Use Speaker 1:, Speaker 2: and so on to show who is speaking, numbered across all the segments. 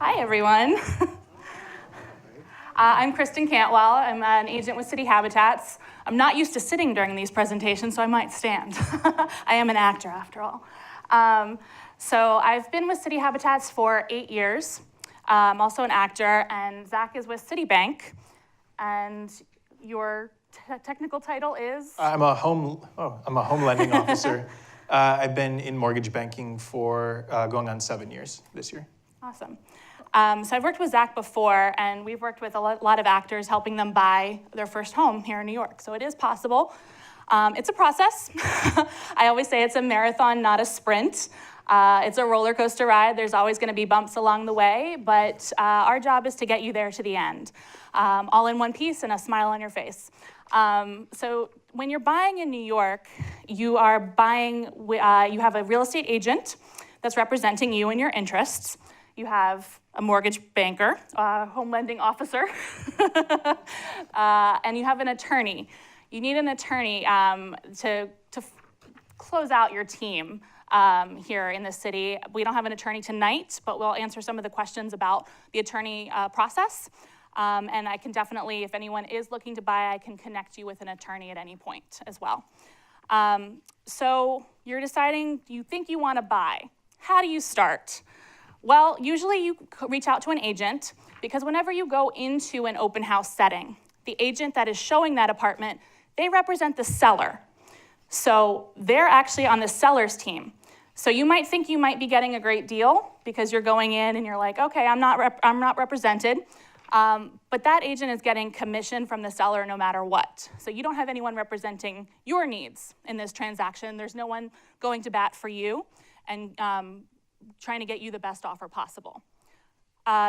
Speaker 1: Hi, everyone. I'm Kristin Cantwell. I'm an agent with City Habitats. I'm not used to sitting during these presentations, so I might stand. I am an actor, after all. So I've been with City Habitats for 8 years. I'm also an actor, and Zack is with Citibank. And your technical title is?
Speaker 2: I'm a home lending officer. I've been in mortgage banking for going on 7 years this year.
Speaker 1: Awesome. So I've worked with Zack before, and we've worked with a lot of actors helping them buy their first home here in New York. So it is possible. It's a process. I always say it's a marathon, not a sprint. It's a roller coaster ride. There's always going to be bumps along the way, but our job is to get you there to the end, all in one piece and a smile on your face. So when you're buying in New York, you are buying, you have a real estate agent that's representing you and your interests. You have a mortgage banker, a home lending officer, and you have an attorney. You need an attorney to close out your team here in the city. We don't have an attorney tonight, but we'll answer some of the questions about the attorney process. And I can definitely, if anyone is looking to buy, I can connect you with an attorney at any point as well. So you're deciding, you think you want to buy. How do you start? Well, usually you reach out to an agent, because whenever you go into an open house setting, the agent that is showing that apartment, they represent the seller. So they're actually on the seller's team. So you might think you might be getting a great deal because you're going in and you're like, okay, I'm not represented. But that agent is getting commission from the seller no matter what. So you don't have anyone representing your needs in this transaction. There's no one going to bat for you and trying to get you the best offer possible.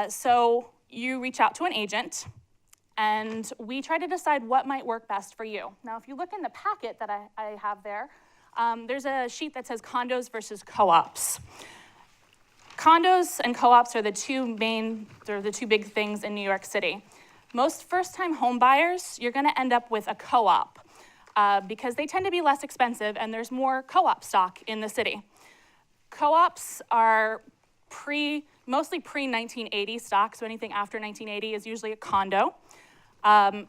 Speaker 1: So you reach out to an agent, and we try to decide what might work best for you. Now, if you look in the packet that I have there, there's a sheet that says condos versus co-ops. Condos and co-ops are the two big things in New York City. Most first-time home buyers, you're gonna end up with a co-op because they tend to be less expensive and there's more co-op stock in the city. Co-ops are mostly pre-1980 stock, so anything after 1980 is usually a condo.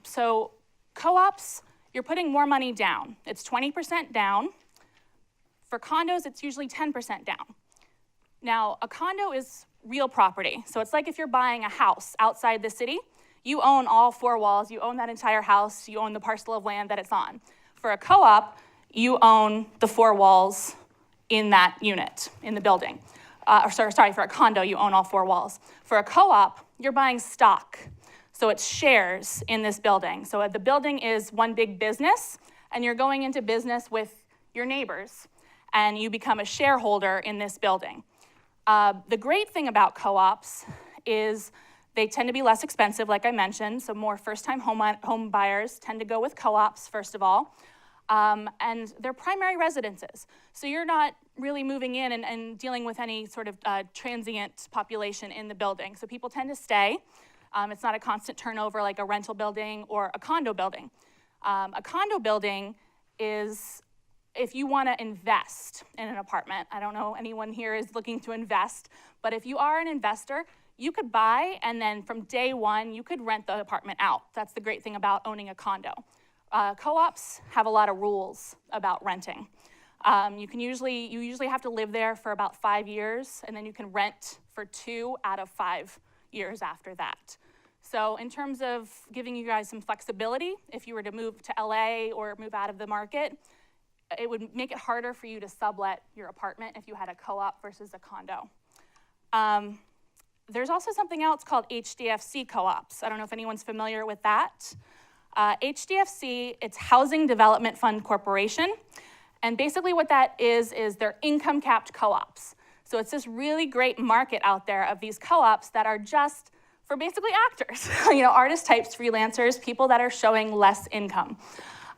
Speaker 1: So co-ops, you're putting more money down. It's 20% down. For condos, it's usually 10% down. Now, a condo is real property. So it's like if you're buying a house outside the city, you own all four walls, you own that entire house, you own the parcel of land that it's on. For a co-op, you own the four walls in that unit, in the building. Sorry, for a condo, you own all four walls. For a co-op, you're buying stock. So it's shares in this building. So the building is one big business, and you're going into business with your neighbors, and you become a shareholder in this building. The great thing about co-ops is they tend to be less expensive, like I mentioned, so more first-time home buyers tend to go with co-ops, first of all, and they're primary residences. So you're not really moving in and dealing with any sort of transient population in the building. So people tend to stay. It's not a constant turnover like a rental building or a condo building. A condo building is if you want to invest in an apartment. I don't know anyone here is looking to invest, but if you are an investor, you could buy, and then from day one, you could rent the apartment out. That's the great thing about owning a condo. Co-ops have a lot of rules about renting. You usually have to live there for about 5 years, and then you can rent for 2 out of 5 years after that. So in terms of giving you guys some flexibility, if you were to move to LA or move out of the market, it would make it harder for you to sublet your apartment if you had a co-op versus a condo. There's also something else called HDFC co-ops. I don't know if anyone's familiar with that. HDFC, it's Housing Development Fund Corporation. And basically what that is they're income capped co-ops. So it's this really great market out there of these co-ops that are just for basically actors, artist types, freelancers, people that are showing less income.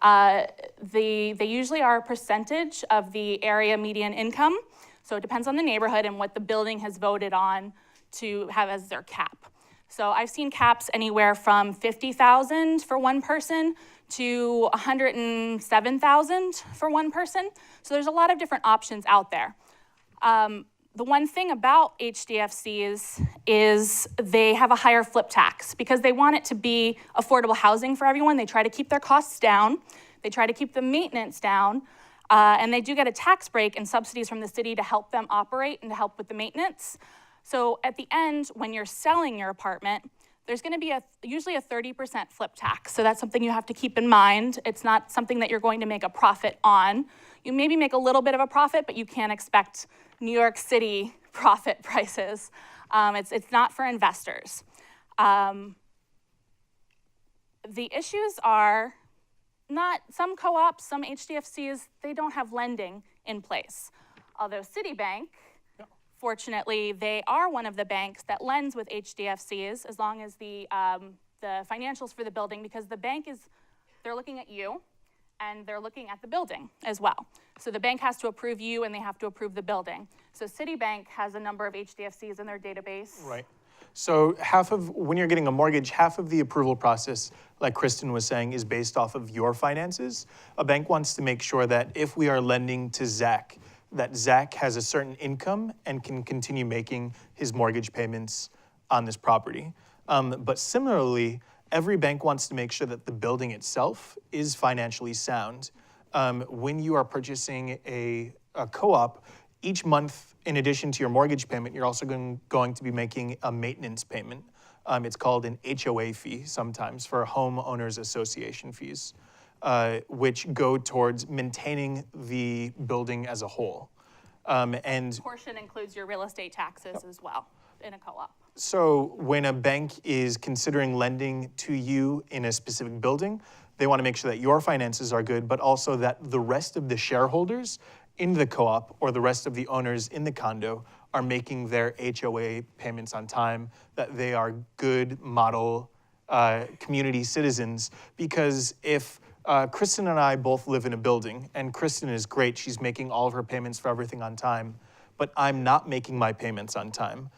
Speaker 1: They usually are a percentage of the area median income. So it depends on the neighborhood and what the building has voted on to have as their cap. So I've seen caps anywhere from $50,000 for one person to $107,000 for one person. So there's a lot of different options out there. The one thing about HDFCs is they have a higher flip tax because they want it to be affordable housing for everyone. They try to keep their costs down. They try to keep the maintenance down. And they do get a tax break and subsidies from the city to help them operate and to help with the maintenance. So at the end, when you're selling your apartment, there's gonna be usually a 30% flip tax. So that's something you have to keep in mind. It's not something that you're going to make a profit on. You maybe make a little bit of a profit, but you can't expect New York City profit prices. It's not for investors. The issues are not, some co-ops, some HDFCs, they don't have lending in place. Although Citibank, fortunately, they are one of the banks that lends with HDFCs as long as the financials for the building, because the bank they're looking at you and they're looking at the building as well. So the bank has to approve you and they have to approve the building. So Citibank has a number of HDFCs in their database.
Speaker 2: Right. So when you're getting a mortgage, half of the approval process, like Kristin was saying, is based off of your finances. A bank wants to make sure that if we are lending to Zack, that Zack has a certain income and can continue making his mortgage payments on this property. But similarly, every bank wants to make sure that the building itself is financially sound. When you are purchasing a co-op, each month, in addition to your mortgage payment, you're also going to be making a maintenance payment. It's called an HOA fee sometimes, for homeowners association fees, which go towards maintaining the building as a whole. And
Speaker 1: Portion includes your real estate taxes as well in a co-op.
Speaker 2: So when a bank is considering lending to you in a specific building, they want to make sure that your finances are good, but also that the rest of the shareholders in the co-op or the rest of the owners in the condo are making their HOA payments on time, that they are good model community citizens. Because if Kristin and I both live in a building, and Kristin is great, she's making all of her payments for everything on time, but I'm not making my payments on time.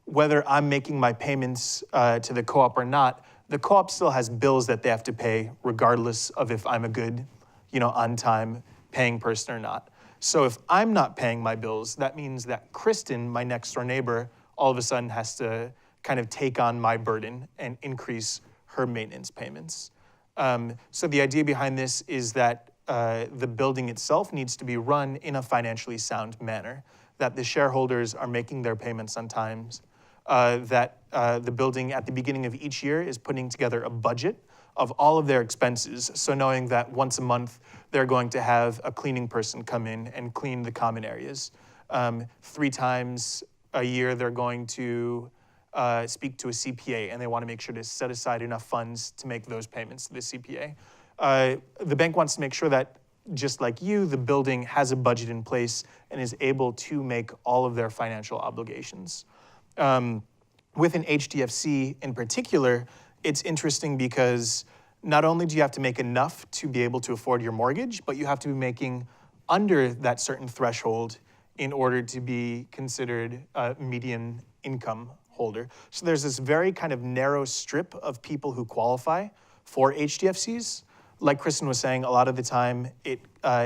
Speaker 2: Whether I'm making my payments to the co-op or not, the co-op still has bills that they have to pay regardless of if I'm a good, on time paying person or not. So if I'm not paying my bills, that means that Kristin, my next door neighbor, all of a sudden has to kind of take on my burden and increase her maintenance payments. So the idea behind this is that the building itself needs to be run in a financially sound manner, that the shareholders are making their payments on time, that the building at the beginning of each year is putting together a budget of all of their expenses. So knowing that once a month, they're going to have a cleaning person come in and clean the common areas. 3 times a year, they're going to speak to a CPA, and they want to make sure to set aside enough funds to make those payments to the CPA. The bank wants to make sure that, just like you, the building has a budget in place and is able to make all of their financial obligations. With an HDFC in particular, it's interesting because not only do you have to make enough to be able to afford your mortgage, but you have to be making under that certain threshold in order to be considered a median income holder. So there's this very kind of narrow strip of people who qualify for HDFCs. Like Kristin was saying, a lot of the time it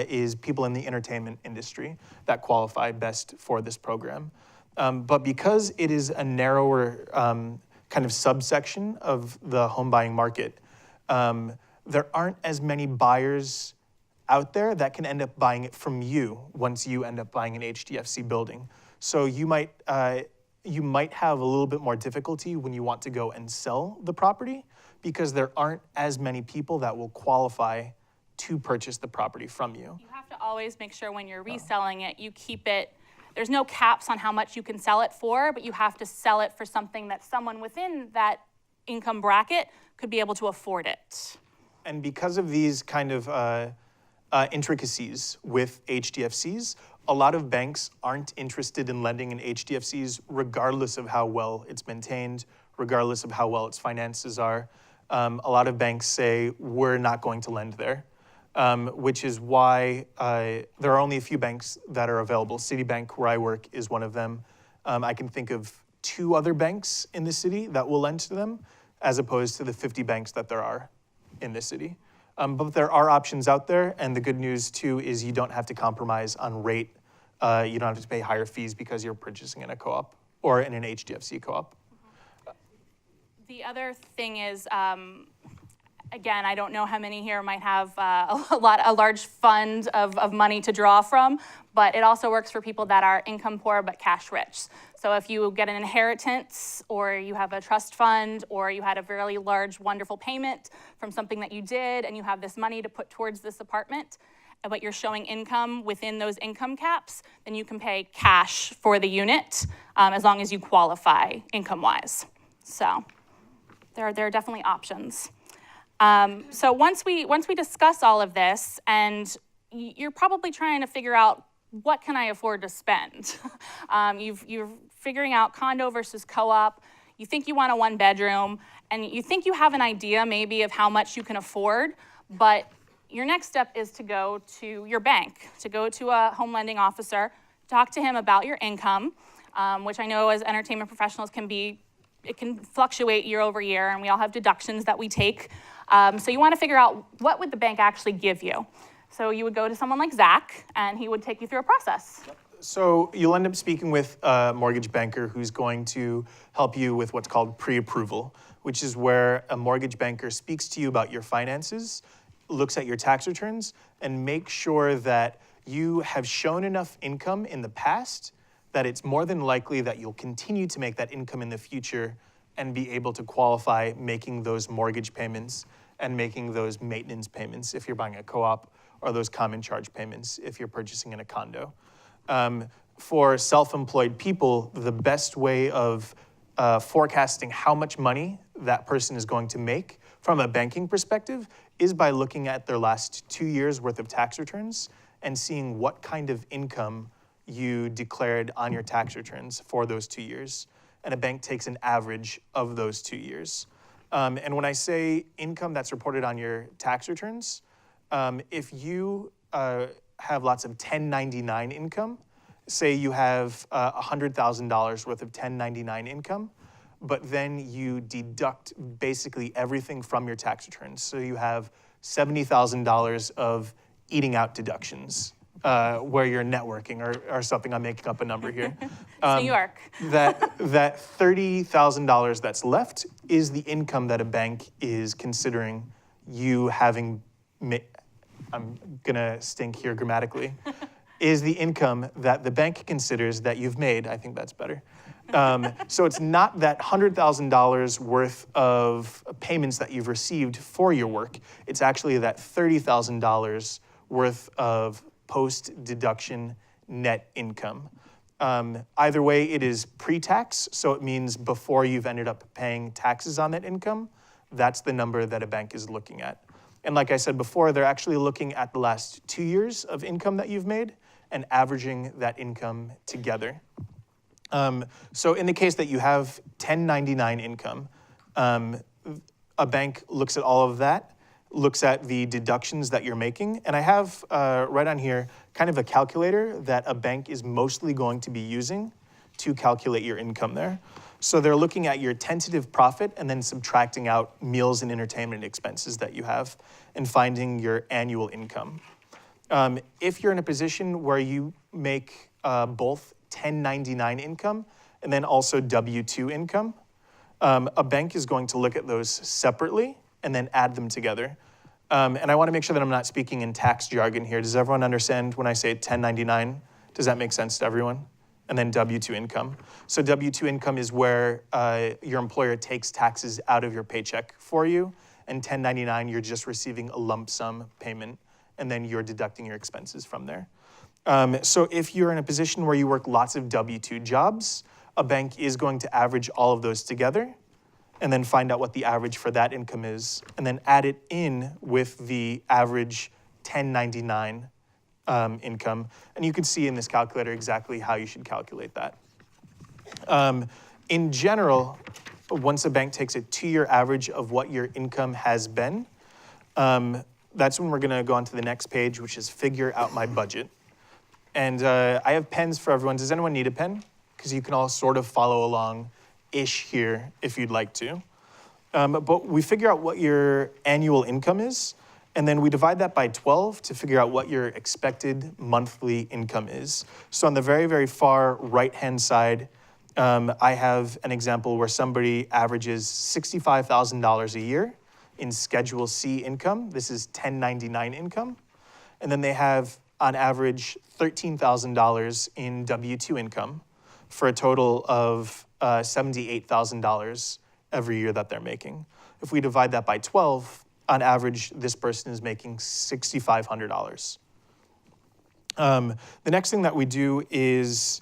Speaker 2: is people in the entertainment industry that qualify best for this program. But because it is a narrower kind of subsection of the home buying market, there aren't as many buyers out there that can end up buying it from you once you end up buying an HDFC building. So you might have a little bit more difficulty when you want to go and sell the property, because there aren't as many people that will qualify to purchase the property from you.
Speaker 1: You have to always make sure when you're reselling it, you keep it, there's no caps on how much you can sell it for, but you have to sell it for something that someone within that income bracket could be able to afford it.
Speaker 2: And because of these kind of intricacies with HDFCs, a lot of banks aren't interested in lending in HDFCs regardless of how well it's maintained, regardless of how well its finances are. A lot of banks say, we're not going to lend there, which is why there are only a few banks that are available. Citibank, where I work, is one of them. I can think of 2 other banks in the city that will lend to them, as opposed to the 50 banks that there are in the city. But there are options out there, and the good news too is you don't have to compromise on rate you don't have to pay higher fees because you're purchasing in a co-op or in an HDFC co-op.
Speaker 1: The other thing is, again, I don't know how many here might have a large fund of money to draw from, but it also works for people that are income poor but cash rich. So if you get an inheritance, or you have a trust fund, or you had a very large, wonderful payment from something that you did, and you have this money to put towards this apartment, but you're showing income within those income caps, then you can pay cash for the unit as long as you qualify income-wise. So there are definitely options. So once we discuss all of this, and you're probably trying to figure out, what can I afford to spend? You're figuring out condo versus co-op. You think you want a 1-bedroom, and you think you have an idea maybe of how much you can afford, but your next step is to go to your bank, to go to a home lending officer, talk to him about your income, which I know as entertainment professionals it can fluctuate year over year, and we all have deductions that we take. So you want to figure out, what would the bank actually give you? So you would go to someone like Zack, and he would take you through a process.
Speaker 2: So you'll end up speaking with a mortgage banker who's going to help you with what's called pre-approval, which is where a mortgage banker speaks to you about your finances, looks at your tax returns, and makes sure that you have shown enough income in the past that it's more than likely that you'll continue to make that income in the future and be able to qualify making those mortgage payments and making those maintenance payments if you're buying a co-op, or those common charge payments if you're purchasing in a condo. For self-employed people, the best way of forecasting how much money that person is going to make from a banking perspective is by looking at their last 2 years worth of tax returns and seeing what kind of income you declared on your tax returns for those 2 years. And a bank takes an average of those 2 years. And when I say income that's reported on your tax returns, if you have lots of 1099 income, say you have $100,000 worth of 1099 income, but then you deduct basically everything from your tax returns. So you have $70,000 of eating out deductions, where you're networking or something. I'm making up a number here.
Speaker 1: It's New York.
Speaker 2: that $30,000 that's left is the income that a bank is considering you having I'm gonna stink here grammatically, is the income that the bank considers that you've made. I think that's better. So it's not that $100,000 worth of payments that you've received for your work. It's actually that $30,000 worth of post-deduction net income. Either way, it is pre-tax, so it means before you've ended up paying taxes on that income. That's the number that a bank is looking at. And like I said before, they're actually looking at the last 2 years of income that you've made and averaging that income together. So in the case that you have 1099 income, a bank looks at all of that, looks at the deductions that you're making. And I have right on here kind of a calculator that a bank is mostly going to be using to calculate your income there. So they're looking at your tentative profit and then subtracting out meals and entertainment expenses that you have and finding your annual income. If you're in a position where you make both 1099 income and then also W-2 income, a bank is going to look at those separately and then add them together. And I want to make sure that I'm not speaking in tax jargon here. Does everyone understand when I say 1099? Does that make sense to everyone? And then W-2 income. So W-2 income is where your employer takes taxes out of your paycheck for you, and 1099, you're just receiving a lump sum payment, and then you're deducting your expenses from there. So if you're in a position where you work lots of W-2 jobs, a bank is going to average all of those together and then find out what the average for that income is, and then add it in with the average 1099 income. And you can see in this calculator exactly how you should calculate that. In general, once a bank takes a 2-year average of what your income has been, that's when we're gonna go on to the next page, which is figure out my budget. And I have pens for everyone. Does anyone need a pen? Because you can all sort of follow along-ish here if you'd like to. But we figure out what your annual income is, And then we divide that by 12 to figure out what your expected monthly income is. So on the very, very far right-hand side, I have an example where somebody averages $65,000 a year in Schedule C income. This is 1099 income. And then they have, on average, $13,000 in W-2 income for a total of $78,000 every year that they're making. If we divide that by 12, on average, this person is making $6,500. The next thing that we do is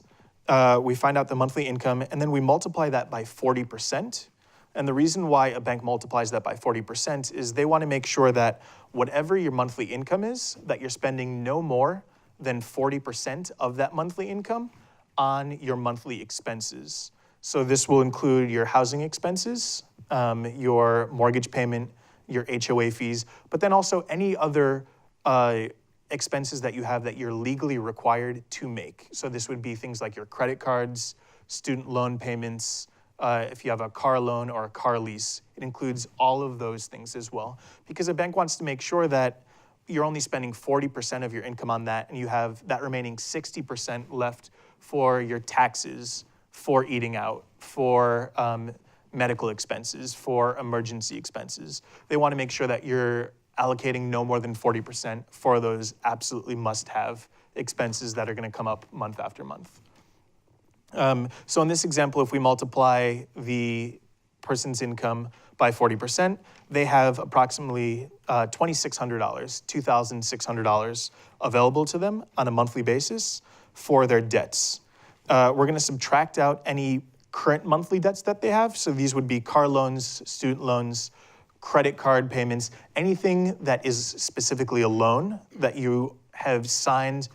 Speaker 2: we find out the monthly income, and then we multiply that by 40%. And the reason why a bank multiplies that by 40% is they want to make sure that whatever your monthly income is, that you're spending no more than 40% of that monthly income on your monthly expenses. So this will include your housing expenses, your mortgage payment, your HOA fees, but then also any other expenses that you have that you're legally required to make. So this would be things like your credit cards, student loan payments, if you have a car loan or a car lease. It includes all of those things as well. Because a bank wants to make sure that you're only spending 40% of your income on that, and you have that remaining 60% left for your taxes, for eating out, for medical expenses, for emergency expenses. They want to make sure that you're allocating no more than 40% for those absolutely must-have expenses that are going to come up month after month. So in this example, if we multiply the person's income by 40%, they have approximately $2,600, $2,600 available to them on a monthly basis for their debts. We're going to subtract out any current monthly debts that they have. So these would be car loans, student loans, credit card payments, anything that is specifically a loan that you have signed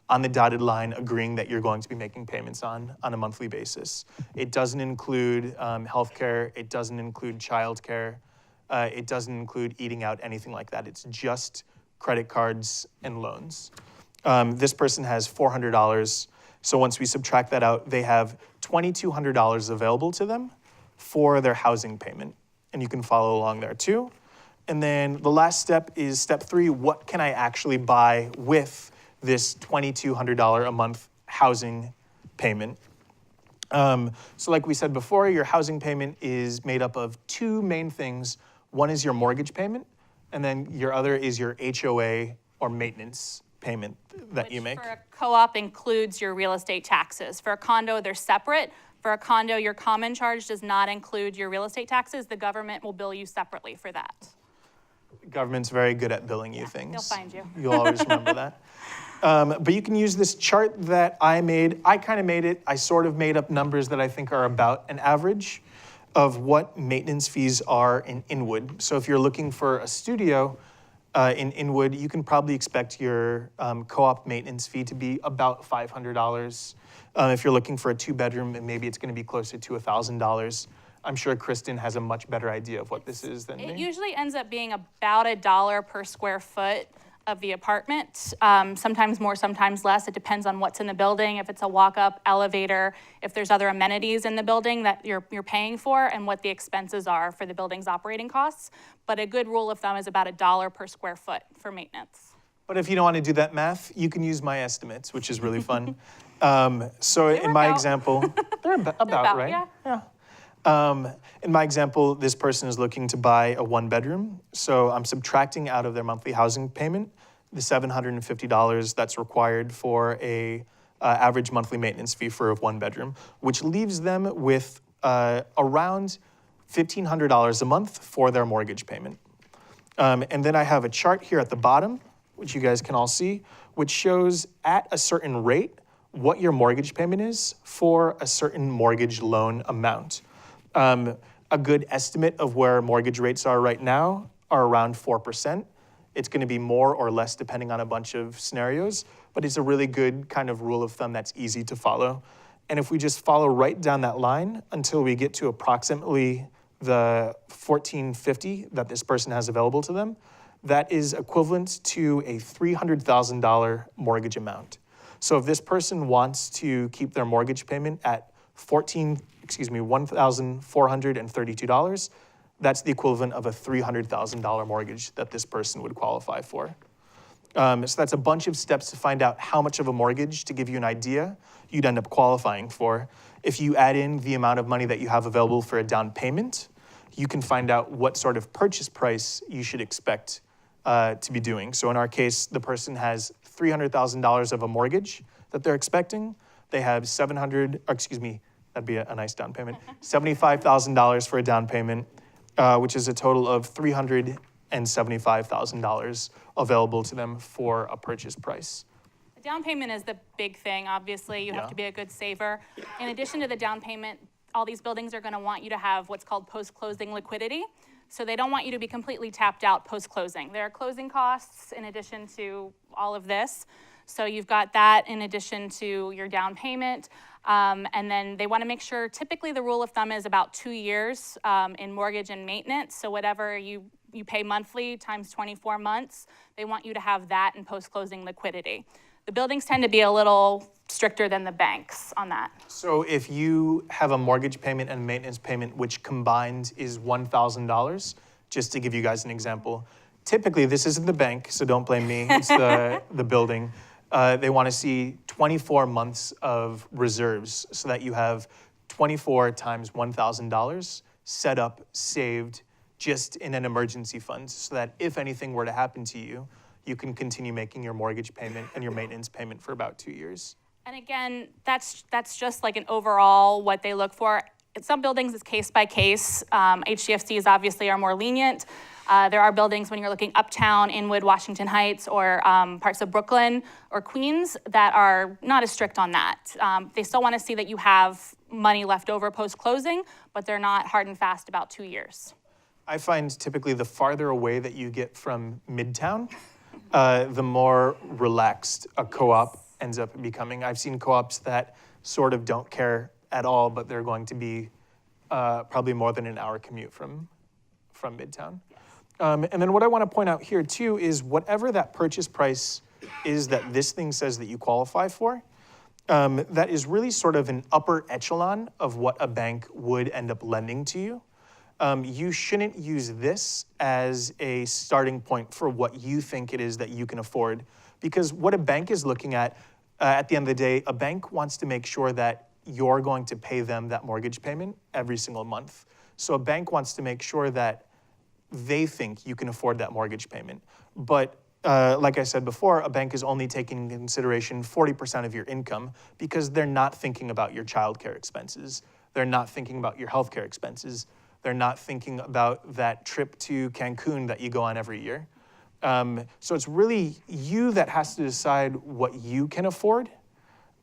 Speaker 2: on the dotted line agreeing that you're going to be making payments on a monthly basis. It doesn't include healthcare, it doesn't include childcare, it doesn't include eating out, anything like that. It's just credit cards and loans. This person has $400. So once we subtract that out, they have $2,200 available to them for their housing payment. And you can follow along there too. And then the last step is step 3, what can I actually buy with this $2,200 a month housing payment? So like we said before, your housing payment is made up of 2 main things. One is your mortgage payment, and then your other is your HOA or maintenance payment that you make.
Speaker 1: Which for a co-op includes your real estate taxes. For a condo, they're separate. For a condo, your common charge does not include your real estate taxes. The government will bill you separately for that.
Speaker 2: The government's very good at billing you things.
Speaker 1: They'll find you.
Speaker 2: You'll always remember that. But you can use this chart that I made. I kind of made it. I sort of made up numbers that I think are about an average of what maintenance fees are in Inwood. So if you're looking for a studio in Inwood, you can probably expect your co-op maintenance fee to be about $500. If you're looking for a 2-bedroom, maybe it's going to be closer to $1,000. I'm sure Kristin has a much better idea of what this is than me.
Speaker 1: It usually ends up being about $1 per square foot of the apartment. Sometimes more, sometimes less. It depends on what's in the building, if it's a walk-up elevator, if there's other amenities in the building that you're paying for, and what the expenses are for the building's operating costs. But a good rule of thumb is about $1 per square foot for maintenance.
Speaker 2: But if you don't want to do that math, you can use my estimates, which is really fun. So in my example, they're about right? Yeah. In my example, this person is looking to buy a 1-bedroom. So I'm subtracting out of their monthly housing payment the $750 that's required for a average monthly maintenance fee for a 1-bedroom, which leaves them with around $1,500 a month for their mortgage payment. And then I have a chart here at the bottom, which you guys can all see, which shows at a certain rate what your mortgage payment is for a certain mortgage loan amount. A good estimate of where mortgage rates are right now are around 4%. It's going to be more or less depending on a bunch of scenarios, but it's a really good kind of rule of thumb that's easy to follow. And if we just follow right down that line until we get to approximately the $1,450 that this person has available to them, that is equivalent to a $300,000 mortgage amount. So if this person wants to keep their mortgage payment at $1,432, that's the equivalent of a $300,000 mortgage that this person would qualify for. So that's a bunch of steps to find out how much of a mortgage, to give you an idea, you'd end up qualifying for. If you add in the amount of money that you have available for a down payment, you can find out what sort of purchase price you should expect to be doing. So in our case, the person has $300,000 of a mortgage that they're expecting. They have that'd be a nice down payment, $75,000 for a down payment, which is a total of $375,000 available to them for a purchase price.
Speaker 1: The down payment is the big thing, obviously. You have to be a good saver. In addition to the down payment, all these buildings are going to want you to have what's called post-closing liquidity. So they don't want you to be completely tapped out post-closing. There are closing costs in addition to all of this. So you've got that in addition to your down payment. And then they want to make sure, typically the rule of thumb is about 2 years in mortgage and maintenance. So whatever you pay monthly times 24 months, they want you to have that in post-closing liquidity. The buildings tend to be a little stricter than the banks on that.
Speaker 2: So if you have a mortgage payment and maintenance payment, which combined is $1,000, just to give you guys an example, typically this isn't the bank, so don't blame me, it's the building. They want to see 24 months of reserves so that you have 24 times $1,000 set up, saved, just in an emergency fund, so that if anything were to happen to you, you can continue making your mortgage payment and your maintenance payment for about 2 years.
Speaker 1: And again, that's just like an overall what they look for. In some buildings, it's case by case. HDFCs obviously are more lenient. There are buildings when you're looking uptown, Inwood, Washington Heights, or parts of Brooklyn or Queens that are not as strict on that. They still want to see that you have money left over post-closing, but they're not hard and fast about 2 years.
Speaker 2: I find typically the farther away that you get from Midtown, the more relaxed a co-op ends up becoming. I've seen co-ops that sort of don't care at all, but they're going to be probably more than an hour commute from Midtown. And then what I want to point out here too is whatever that purchase price is that this thing says that you qualify for, that is really sort of an upper echelon of what a bank would end up lending to you. You shouldn't use this as a starting point for what you think it is that you can afford, because what a bank is looking at the end of the day, a bank wants to make sure that you're going to pay them that mortgage payment every single month. So a bank wants to make sure that they think you can afford that mortgage payment. But like I said before, a bank is only taking into consideration 40% of your income because they're not thinking about your childcare expenses. They're not thinking about your healthcare expenses. They're not thinking about that trip to Cancun that you go on every year. So it's really you that has to decide what you can afford,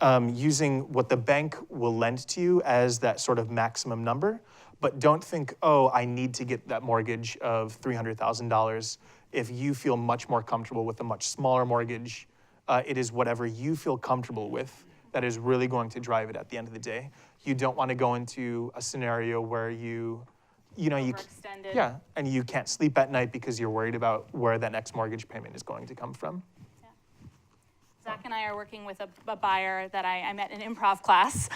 Speaker 2: using what the bank will lend to you as that sort of maximum number. But don't think, oh, I need to get that mortgage of $300,000. If you feel much more comfortable with a much smaller mortgage, it is whatever you feel comfortable with that is really going to drive it at the end of the day. You don't want to go into a scenario where and you can't sleep at night because you're worried about where that next mortgage payment is going to come from.
Speaker 1: Yeah. Zach and I are working with a buyer that I met in improv class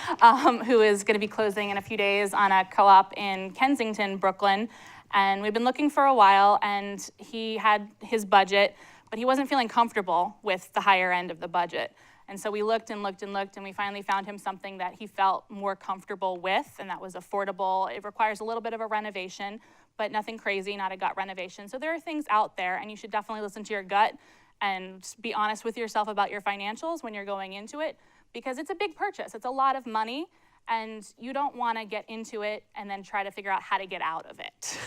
Speaker 1: who is going to be closing in a few days on a co-op in Kensington, Brooklyn. And we've been looking for a while, and he had his budget, but he wasn't feeling comfortable with the higher end of the budget. And so we looked and looked and looked, and we finally found him something that he felt more comfortable with, and that was affordable. It requires a little bit of a renovation, but nothing crazy, not a gut renovation. So there are things out there, and you should definitely listen to your gut and be honest with yourself about your financials when you're going into it, because it's a big purchase. It's a lot of money, and you don't want to get into it and then try to figure out how to get out of it.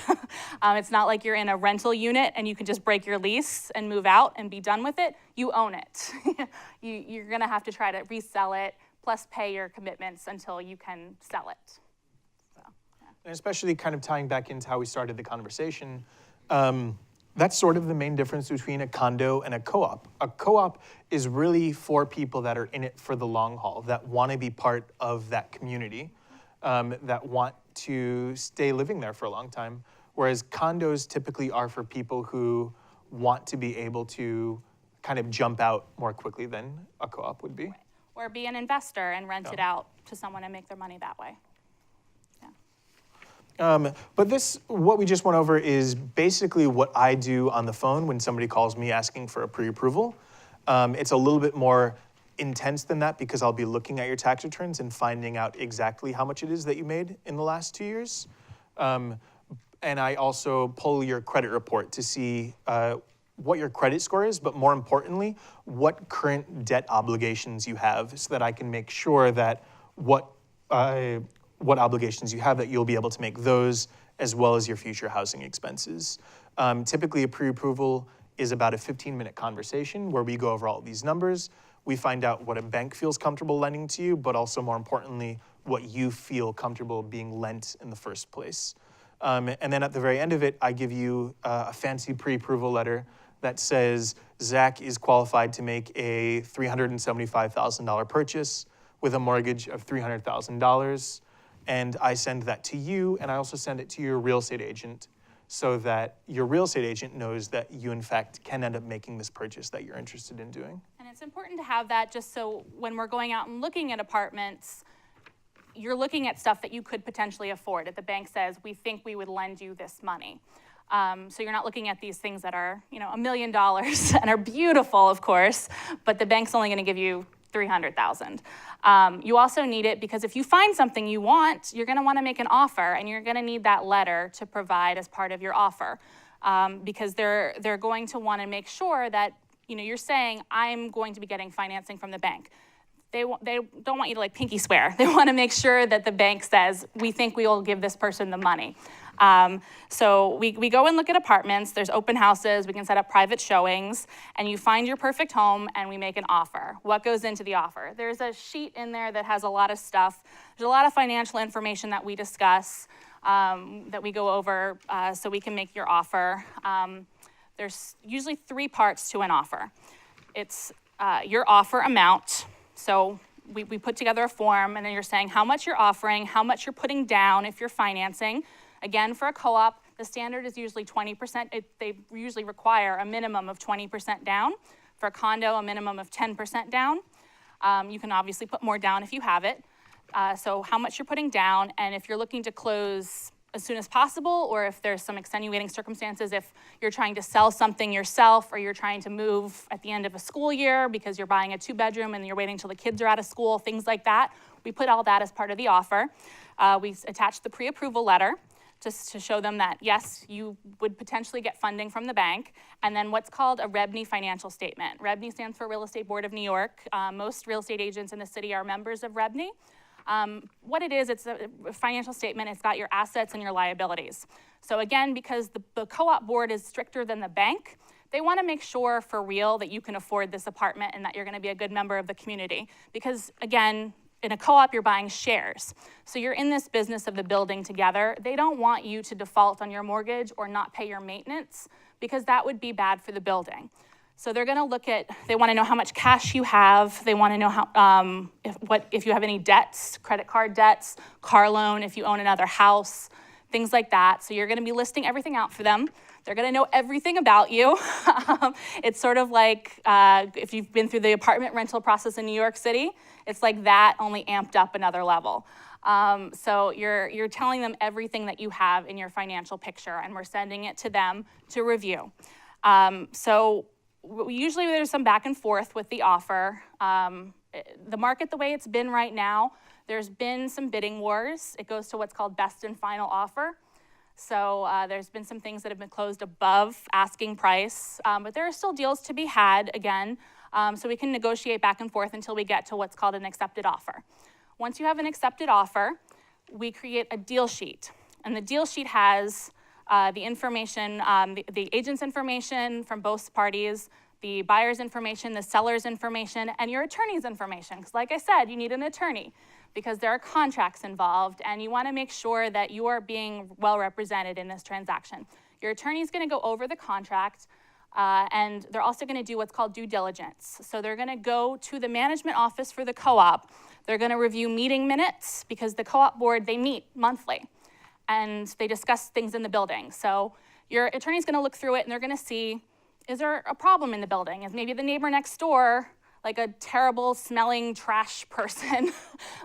Speaker 1: It's not like you're in a rental unit and you can just break your lease and move out and be done with it. You own it. You're going to have to try to resell it, plus pay your commitments until you can sell it. So, yeah.
Speaker 2: And especially kind of tying back into how we started the conversation, that's sort of the main difference between a condo and a co-op. A co-op is really for people that are in it for the long haul, that want to be part of that community, that want to stay living there for a long time. Whereas condos typically are for people who want to be able to kind of jump out more quickly than a co-op would be.
Speaker 1: Or be an investor and rent it out to someone and make their money that way.
Speaker 2: But what we just went over is basically what I do on the phone when somebody calls me asking for a pre-approval. It's a little bit more intense than that because I'll be looking at your tax returns and finding out exactly how much it is that you made in the last 2 years. And I also pull your credit report to see what your credit score is, but more importantly, what current debt obligations you have so that I can make sure that what obligations you have, that you'll be able to make those as well as your future housing expenses. Typically, a pre-approval is about a 15-minute conversation where we go over all of these numbers. We find out what a bank feels comfortable lending to you, but also more importantly, what you feel comfortable being lent in the first place. And then at the very end of it, I give you a fancy pre-approval letter that says Zack is qualified to make a $375,000 purchase with a mortgage of $300,000. And I send that to you, and I also send it to your real estate agent so that your real estate agent knows that you, in fact, can end up making this purchase that you're interested in doing.
Speaker 1: And it's important to have that just so when we're going out and looking at apartments, you're looking at stuff that you could potentially afford. If the bank says, we think we would lend you this money. So you're not looking at these things that are, $1 million and are beautiful, of course, but the bank's only gonna give you $300,000. You also need it because if you find something you want, you're gonna wanna make an offer, and you're gonna need that letter to provide as part of your offer. Because they're going to wanna make sure that, you're saying, I'm going to be getting financing from the bank. They don't want you to pinky swear. They want to make sure that the bank says, we think we will give this person the money. So we go and look at apartments. There's open houses. We can set up private showings. And you find your perfect home, and we make an offer. What goes into the offer? There's a sheet in there that has a lot of stuff. There's a lot of financial information that we discuss, that we go over so we can make your offer. There's usually 3 parts to an offer. It's your offer amount. So we put together a form, and then you're saying how much you're offering, how much you're putting down if you're financing. Again, for a co-op, the standard is usually 20%. They usually require a minimum of 20% down. For a condo, a minimum of 10% down. You can obviously put more down if you have it. So how much you're putting down, and if you're looking to close as soon as possible, or if there's some extenuating circumstances, if you're trying to sell something yourself, or you're trying to move at the end of a school year because you're buying a 2-bedroom and you're waiting till the kids are out of school, things like that. We put all that as part of the offer. We attach the pre-approval letter just to show them that, yes, you would potentially get funding from the bank, and then what's called a REBNY financial statement. REBNY stands for Real Estate Board of New York. Most real estate agents in the city are members of REBNY. What it is, it's a financial statement. It's got your assets and your liabilities. So again, because the co-op board is stricter than the bank, they want to make sure for real that you can afford this apartment and that you're going to be a good member of the community. Because again, in a co-op, you're buying shares. So you're in this business of the building together. They don't want you to default on your mortgage or not pay your maintenance, because that would be bad for the building. So they're gonna they wanna know how much cash you have. They wanna know how, if you have any debts, credit card debts, car loan, if you own another house, things like that. So you're gonna be listing everything out for them. They're gonna know everything about you. It's sort of like if you've been through the apartment rental process in New York City, it's like that, only amped up another level. So you're telling them everything that you have in your financial picture, and we're sending it to them to review. So usually there's some back and forth with the offer. The market, the way it's been right now, there's been some bidding wars. It goes to what's called best and final offer. So there's been some things that have been closed above asking price, but there are still deals to be had again. So we can negotiate back and forth until we get to what's called an accepted offer. Once you have an accepted offer, we create a deal sheet. And the deal sheet has the information, the agent's information from both parties, the buyer's information, the seller's information, and your attorney's information. Because like I said, you need an attorney because there are contracts involved, and you want to make sure that you are being well represented in this transaction. Your attorney's going to go over the contract, and they're also going to do what's called due diligence. So they're going to go to the management office for the co-op. They're going to review meeting minutes, because the co-op board, they meet monthly, and they discuss things in the building. So your attorney's going to look through it, and they're going to see, is there a problem in the building? Is maybe the neighbor next door like a terrible smelling trash person,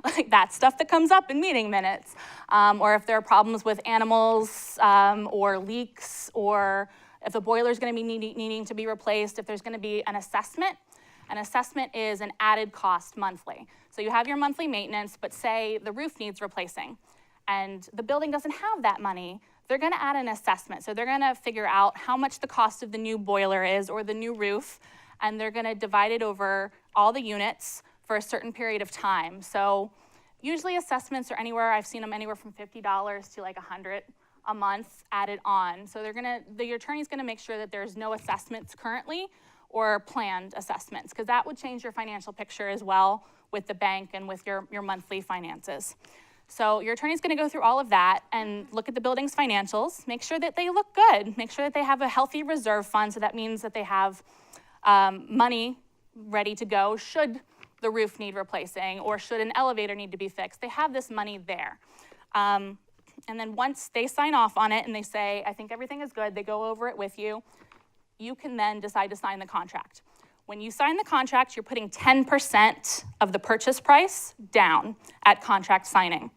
Speaker 1: like that stuff that comes up in meeting minutes, or if there are problems with animals or leaks, or if the boiler is going to be needing to be replaced, if there's going to be an assessment. An assessment is an added cost monthly. So you have your monthly maintenance, but say the roof needs replacing and the building doesn't have that money, they're gonna add an assessment. So they're gonna figure out how much the cost of the new boiler is or the new roof, and they're gonna divide it over all the units for a certain period of time. So usually assessments are anywhere, I've seen them anywhere from $50 to like $100 a month added on. So your attorney's gonna make sure that there's no assessments currently or planned assessments, because that would change your financial picture as well with the bank and with your monthly finances. So your attorney's gonna go through all of that and look at the building's financials, make sure that they look good, make sure that they have a healthy reserve fund, so that means that they have money ready to go should the roof need replacing or should an elevator need to be fixed. They have this money there. And then once they sign off on it and they say, I think everything is good, they go over it with you, you can then decide to sign the contract. When you sign the contract, you're putting 10% of the purchase price down at contract signing.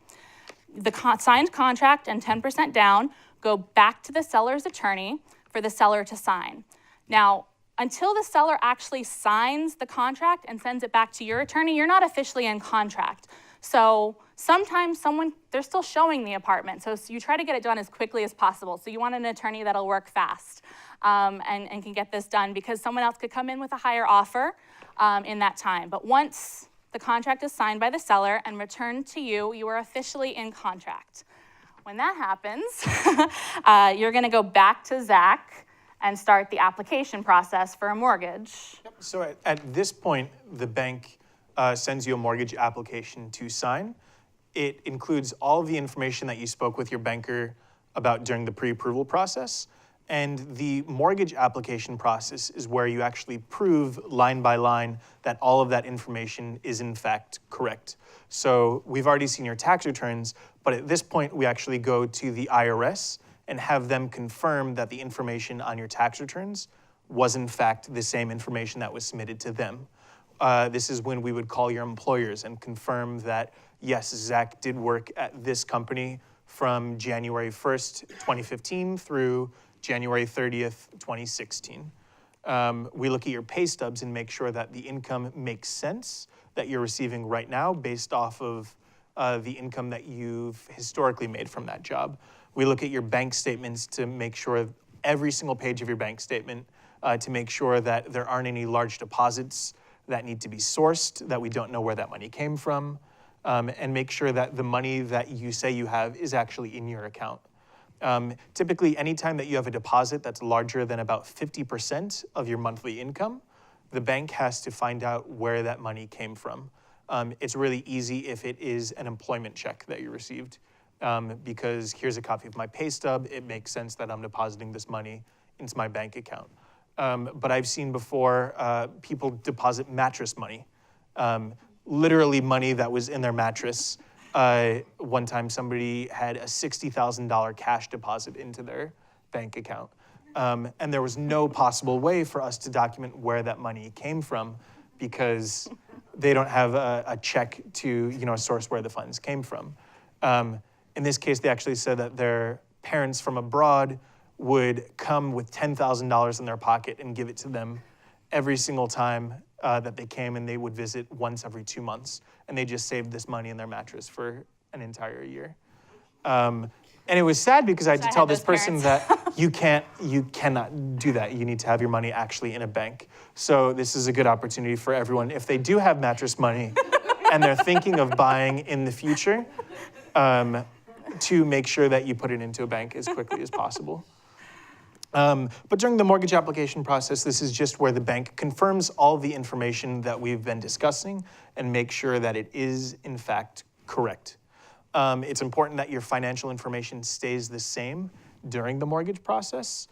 Speaker 1: The signed contract and 10% down go back to the seller's attorney for the seller to sign. Now, until the seller actually signs the contract and sends it back to your attorney, you're not officially in contract. So sometimes they're still showing the apartment. So you try to get it done as quickly as possible. So you want an attorney that'll work fast and can get this done, because someone else could come in with a higher offer in that time. But once the contract is signed by the seller and returned to you, you are officially in contract. When that happens, you're gonna go back to Zack and start the application process for a mortgage.
Speaker 2: Yep. So at this point, the bank sends you a mortgage application to sign. It includes all of the information that you spoke with your banker about during the pre-approval process. And the mortgage application process is where you actually prove line by line that all of that information is in fact correct. So we've already seen your tax returns, but at this point we actually go to the IRS and have them confirm that the information on your tax returns was in fact the same information that was submitted to them. This is when we would call your employers and confirm that, yes, Zack did work at this company from January 1st, 2015 through January 30th, 2016. We look at your pay stubs and make sure that the income makes sense that you're receiving right now based off of the income that you've historically made from that job. We look at your bank statements to make sure every single page of your bank statement to make sure that there aren't any large deposits that need to be sourced, that we don't know where that money came from, and make sure that the money that you say you have is actually in your account. Typically, anytime that you have a deposit that's larger than about 50% of your monthly income, the bank has to find out where that money came from. It's really easy if it is an employment check that you received, because here's a copy of my pay stub. It makes sense that I'm depositing this money into my bank account. But I've seen before people deposit mattress money, literally money that was in their mattress. One time somebody had a $60,000 cash deposit into their bank account. And there was no possible way for us to document where that money came from, because they don't have a check to source where the funds came from. In this case, they actually said that their parents from abroad would come with $10,000 in their pocket and give it to them every single time that they came, and they would visit once every 2 months, and they just saved this money in their mattress for an entire year. And it was sad because I had to tell this person that you cannot do that. You need to have your money actually in a bank. So this is a good opportunity for everyone, if they do have mattress money and they're thinking of buying in the future, to make sure that you put it into a bank as quickly as possible. But during the mortgage application process, this is just where the bank confirms all the information that we've been discussing and make sure that it is, in fact, correct. It's important that your financial information stays the same during the mortgage process.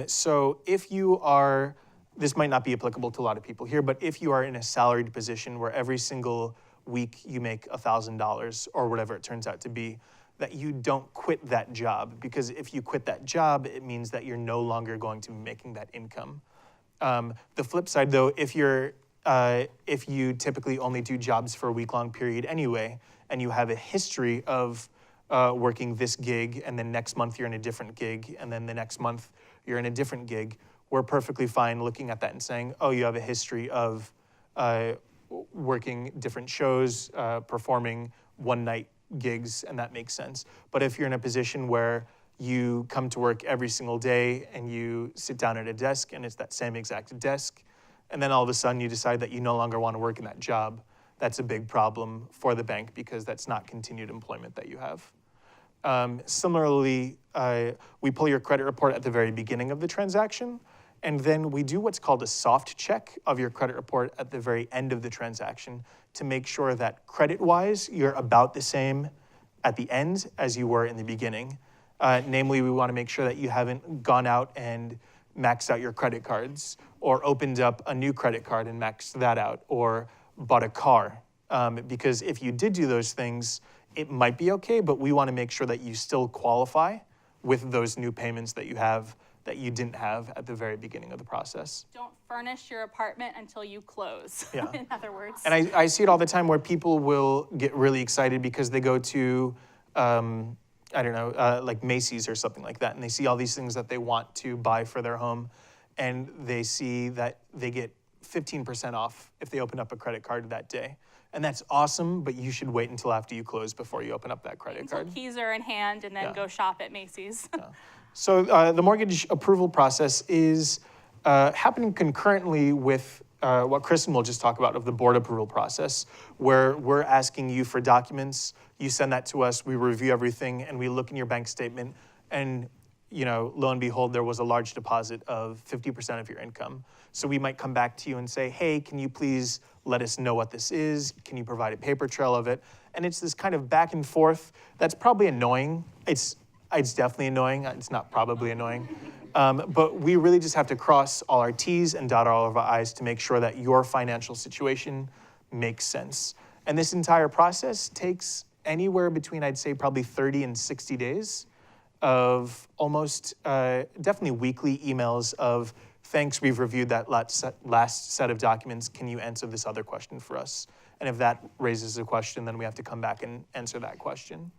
Speaker 2: So if you are, this might not be applicable to a lot of people here, but if you are in a salaried position where every single week you make $1,000 or whatever it turns out to be, that you don't quit that job, because if you quit that job, it means that you're no longer going to be making that income. The flip side though, if you're if you typically only do jobs for a week-long period anyway, and you have a history of working this gig, and then next month you're in a different gig, and then the next month you're in a different gig, we're perfectly fine looking at that and saying, oh, you have a history of working different shows, performing one-night gigs, and that makes sense. But if you're in a position where you come to work every single day and you sit down at a desk and it's that same exact desk, and then all of a sudden you decide that you no longer want to work in that job, that's a big problem for the bank because that's not continued employment that you have. Similarly, we pull your credit report at the very beginning of the transaction, and then we do what's called a soft check of your credit report at the very end of the transaction to make sure that credit-wise, you're about the same at the end as you were in the beginning. Namely, we want to make sure that you haven't gone out and maxed out your credit cards, or opened up a new credit card and maxed that out, or bought a car. Because if you did do those things, it might be okay, but we want to make sure that you still qualify with those new payments that you have that you didn't have at the very beginning of the process.
Speaker 1: Don't furnish your apartment until you close,
Speaker 2: Yeah.
Speaker 1: in other words.
Speaker 2: And I see it all the time where people will get really excited because they go to, I don't know, like Macy's or something like that, and they see all these things that they want to buy for their home, and they see that they get 15% off if they open up a credit card that day. And that's awesome, but you should wait until after you close before you open up that credit card.
Speaker 1: Until keys are in hand and then
Speaker 2: Yeah.
Speaker 1: go shop at Macy's.
Speaker 2: Yeah. So the mortgage approval process is happening concurrently with what Kristin will just talk about of the board approval process, where we're asking you for documents, you send that to us, we review everything, and we look in your bank statement, and lo and behold, there was a large deposit of 50% of your income. So we might come back to you and say, hey, can you please let us know what this is? Can you provide a paper trail of it? And it's this kind of back and forth that's probably annoying. It's definitely annoying. It's not probably annoying. But we really just have to cross all our T's and dot all of our I's to make sure that your financial situation makes sense. And this entire process takes anywhere between, I'd say, probably 30 and 60 days of almost definitely weekly emails of, thanks, we've reviewed that last set of documents. Can you answer this other question for us? And if that raises a question, then we have to come back and answer that question.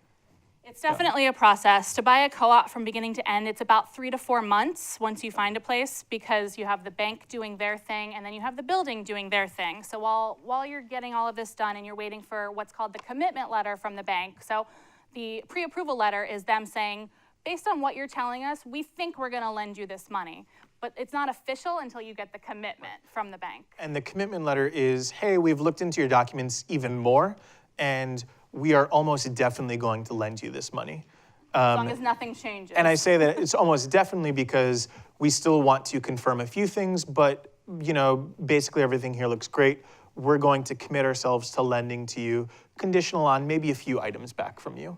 Speaker 1: It's definitely a process. To buy a co-op from beginning to end, it's about 3 to 4 months once you find a place, because you have the bank doing their thing and then you have the building doing their thing. So while you're getting all of this done and you're waiting for what's called the commitment letter from the bank. So the pre-approval letter is them saying, based on what you're telling us, we think we're going to lend you this money. But it's not official until you get the commitment from the bank.
Speaker 2: And the commitment letter is, hey, we've looked into your documents even more, and we are almost definitely going to lend you this money.
Speaker 1: As long as nothing changes.
Speaker 2: And I say that it's almost definitely because we still want to confirm a few things, but basically everything here looks great. We're going to commit ourselves to lending to you, conditional on maybe a few items back from you.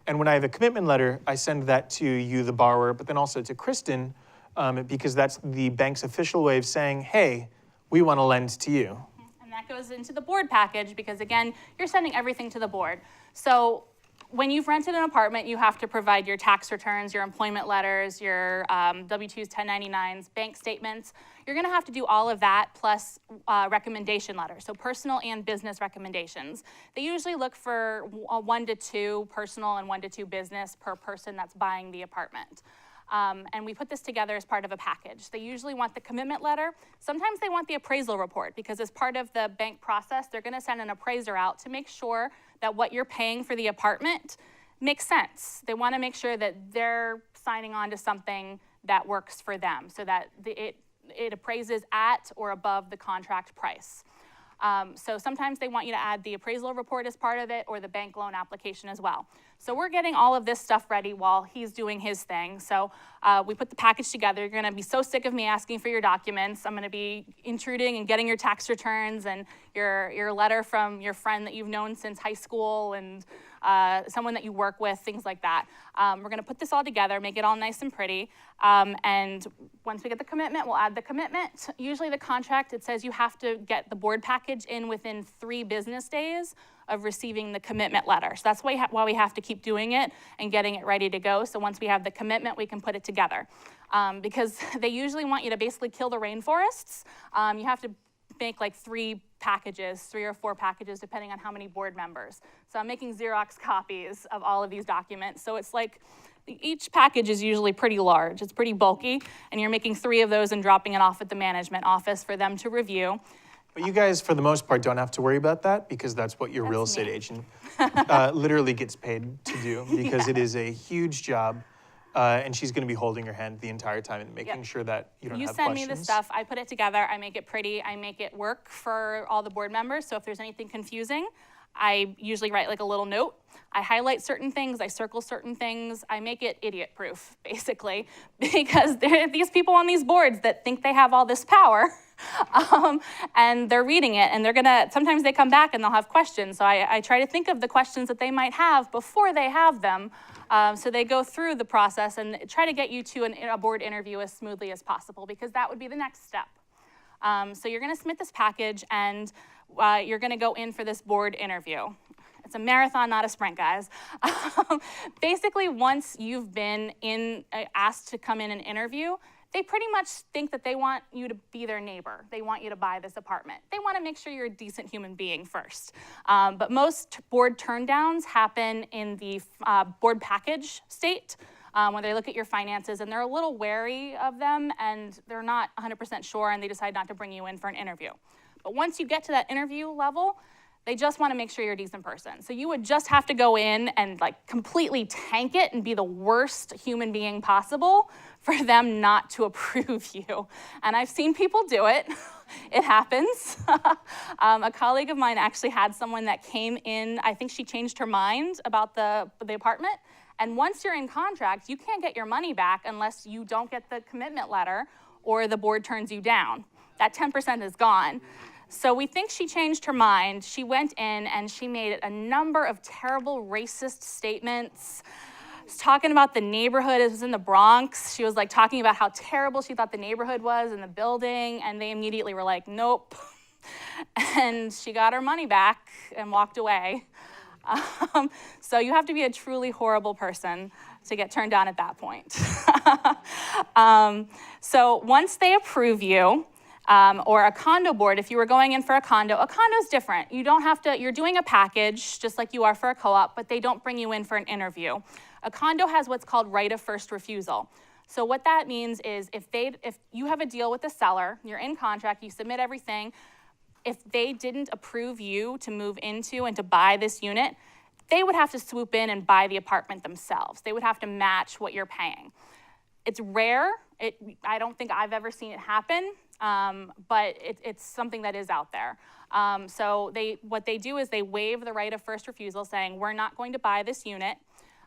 Speaker 2: And when I have a commitment letter, I send that to you, the borrower, but then also to Kristin, because that's the bank's official way of saying, hey, we want to lend to you.
Speaker 1: And that goes into the board package because, again, you're sending everything to the board. So when you've rented an apartment, you have to provide your tax returns, your employment letters, your W-2s, 1099s, bank statements. You're going to have to do all of that plus recommendation letters, so personal and business recommendations. They usually look for 1 to 2 personal and 1 to 2 business per person that's buying the apartment. And we put this together as part of a package. They usually want the commitment letter. Sometimes they want the appraisal report because as part of the bank process, they're going to send an appraiser out to make sure that what you're paying for the apartment makes sense. They want to make sure that they're signing on to something that works for them so that it appraises at or above the contract price. So sometimes they want you to add the appraisal report as part of it or the bank loan application as well. So we're getting all of this stuff ready while he's doing his thing. So we put the package together. You're going to be so sick of me asking for your documents. I'm going to be intruding and getting your tax returns and your letter from your friend that you've known since high school and someone that you work with, things like that. We're going to put this all together, make it all nice and pretty. And once we get the commitment, we'll add the commitment. Usually the contract, it says you have to get the board package in within 3 business days of receiving the commitment letter. So that's why we have to keep doing it and getting it ready to go. So once we have the commitment, we can put it together. Because they usually want you to basically kill the rainforests. You have to make like 3 or 4 packages, depending on how many board members. So I'm making Xerox copies of all of these documents. So it's like, each package is usually pretty large. It's pretty bulky, and you're making 3 of those and dropping it off at the management office for them to review.
Speaker 2: But you guys, for the most part, don't have to worry about that because that's what your real estate agent literally gets paid to do because it is a huge job. And she's going to be holding your hand the entire time and making sure that you don't have questions.
Speaker 1: You send me the stuff, I put it together, I make it pretty, I make it work for all the board members. So if there's anything confusing, I usually write like a little note. I highlight certain things, I circle certain things. I make it idiot-proof, basically, because there are these people on these boards that think they have all this power, and they're reading it, and sometimes they come back and they'll have questions. So I try to think of the questions that they might have before they have them, so they go through the process and try to get you to a board interview as smoothly as possible, because that would be the next step. So you're gonna submit this package, and you're gonna go in for this board interview. It's a marathon, not a sprint, guys. Basically, once you've been asked to come in and interview, they pretty much think that they want you to be their neighbor. They want you to buy this apartment. They want to make sure you're a decent human being first. But most board turndowns happen in the board package state, when they look at your finances and they're a little wary of them and they're not 100% sure and they decide not to bring you in for an interview. But once you get to that interview level, they just want to make sure you're a decent person. So you would just have to go in and like completely tank it and be the worst human being possible for them not to approve you. And I've seen people do it. It happens. A colleague of mine actually had someone that came in, I think she changed her mind about the apartment. And once you're in contract, you can't get your money back unless you don't get the commitment letter or the board turns you down. That 10% is gone. So we think she changed her mind. She went in and she made a number of terrible racist statements. Was talking about the neighborhood. It was in the Bronx. She was like talking about how terrible she thought the neighborhood was in the building, and they immediately were like, nope. And she got her money back and walked away. So you have to be a truly horrible person to get turned down at that point. So once they approve you, or a condo board, if you were going in for a condo's different. You don't have to, you're doing a package just like you are for a co-op, but they don't bring you in for an interview. A condo has what's called right of first refusal. So what that means is if you have a deal with the seller, you're in contract, you submit everything, if they didn't approve you to move into and to buy this unit, they would have to swoop in and buy the apartment themselves. They would have to match what you're paying. It's rare. I don't think I've ever seen it happen, but it's something that is out there. So what they do is they waive the right of first refusal, saying we're not going to buy this unit,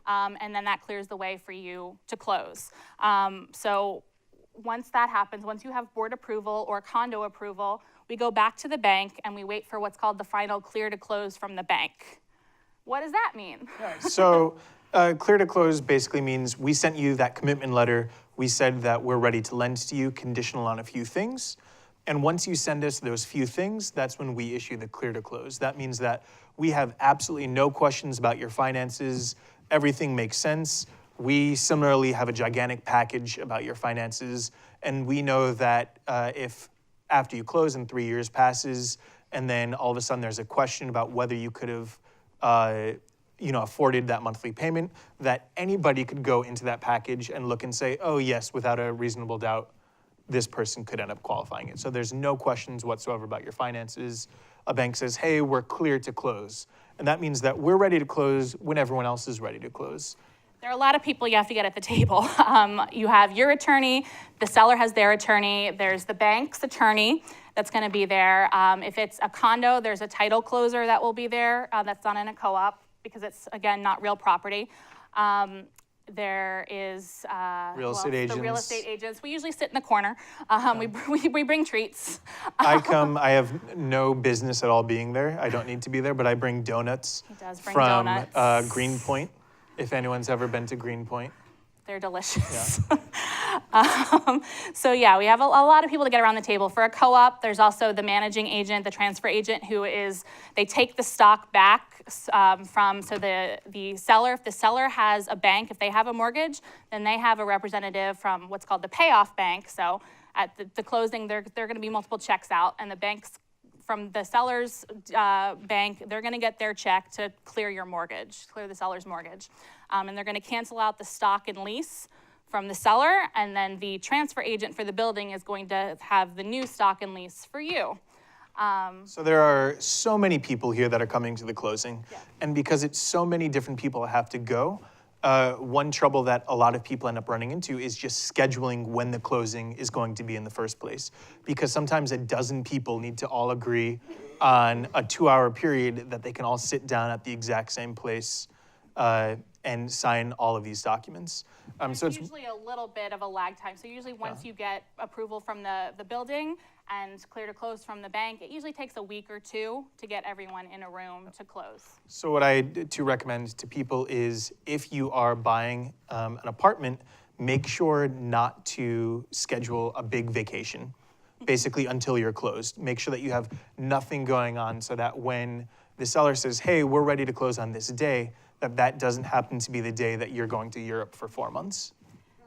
Speaker 1: and then that clears the way for you to close. So once that happens, once you have board approval or condo approval, we go back to the bank and we wait for what's called the final clear to close from the bank. What does that mean?
Speaker 2: So clear to close basically means we sent you that commitment letter. We said that we're ready to lend to you, conditional on a few things. And once you send us those few things, that's when we issue the clear to close. That means that we have absolutely no questions about your finances. Everything makes sense. We similarly have a gigantic package about your finances. And we know that if after you close and 3 years passes, and then all of a sudden there's a question about whether you could have afforded that monthly payment, that anybody could go into that package and look and say, oh yes, without a reasonable doubt, this person could end up qualifying it. So there's no questions whatsoever about your finances. A bank says, hey, we're clear to close. And that means that we're ready to close when everyone else is ready to close.
Speaker 1: There are a lot of people you have to get at the table. You have your attorney, the seller has their attorney, there's the bank's attorney that's gonna be there. If it's a condo, there's a title closer that will be there that's not in a co-op because it's, again, not real property. There is the real estate agents. We usually sit in the corner. We bring treats.
Speaker 2: I have no business at all being there. I don't need to be there, but I bring donuts from
Speaker 1: donuts.
Speaker 2: Greenpoint. If anyone's ever been to Greenpoint.
Speaker 1: They're delicious. Yeah. So yeah, we have a lot of people to get around the table. For a co-op, there's also the managing agent, the transfer agent, they take the stock back the seller. If the seller has a bank, if they have a mortgage, then they have a representative from what's called the payoff bank. So at the closing, there are going to be multiple checks out, and the banks from the seller's bank, they're going to get their check to clear your mortgage, clear the seller's mortgage. And they're going to cancel out the stock and lease from the seller, and then the transfer agent for the building is going to have the new stock and lease for you.
Speaker 2: So there are so many people here that are coming to the closing, and because it's so many different people that have to go, one trouble that a lot of people end up running into is just scheduling when the closing is going to be in the first place. Because sometimes a dozen people need to all agree on a 2-hour period that they can all sit down at the exact same place and sign all of these documents.
Speaker 1: So it's usually a little bit of a lag time. So usually once you get approval from the building and clear to close from the bank, it usually takes a week or two to get everyone in a room to close.
Speaker 2: So what I do recommend to people is if you are buying an apartment, make sure not to schedule a big vacation, basically until you're closed. Make sure that you have nothing going on so that when the seller says, hey, we're ready to close on this day, that doesn't happen to be the day that you're going to Europe for 4 months.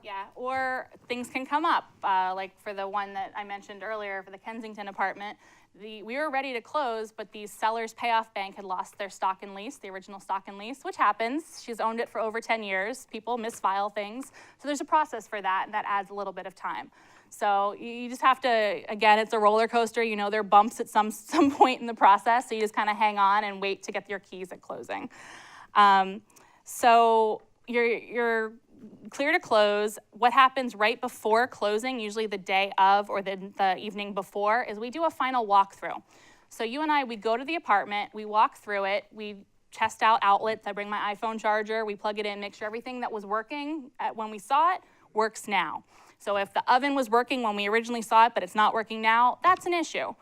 Speaker 1: Yeah, or things can come up, like for the one that I mentioned earlier, for the Kensington apartment, we were ready to close, but the seller's payoff bank had lost their stock and lease, the original stock and lease, which happens. She's owned it for over 10 years. People misfile things. So there's a process for that, and that adds a little bit of time. So you just have to, again, it's a roller coaster. You know, there are bumps at some point in the process, so you just kind of hang on and wait to get your keys at closing. So you're clear to close. What happens right before closing, usually the day of or the evening before, is we do a final walkthrough. So you and I, we go to the apartment, we walk through it, we test out outlets. I bring my iPhone charger, we plug it in, make sure everything that was working when we saw it works now. So if the oven was working when we originally saw it, but it's not working now, that's an issue.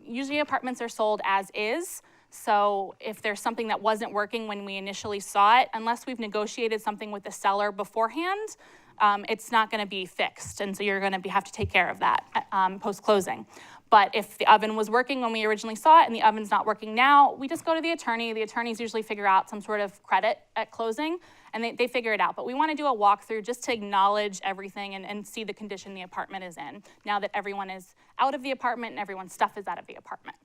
Speaker 1: Usually apartments are sold as is. So if there's something that wasn't working when we initially saw it, unless we've negotiated something with the seller beforehand, it's not going to be fixed. And so you're going to have to take care of that post-closing. But if the oven was working when we originally saw it and the oven's not working now, we just go to the attorney. The attorneys usually figure out some sort of credit at closing, and they figure it out. But we want to do a walkthrough just to acknowledge everything and see the condition the apartment is in, now that everyone is out of the apartment and everyone's stuff is out of the apartment.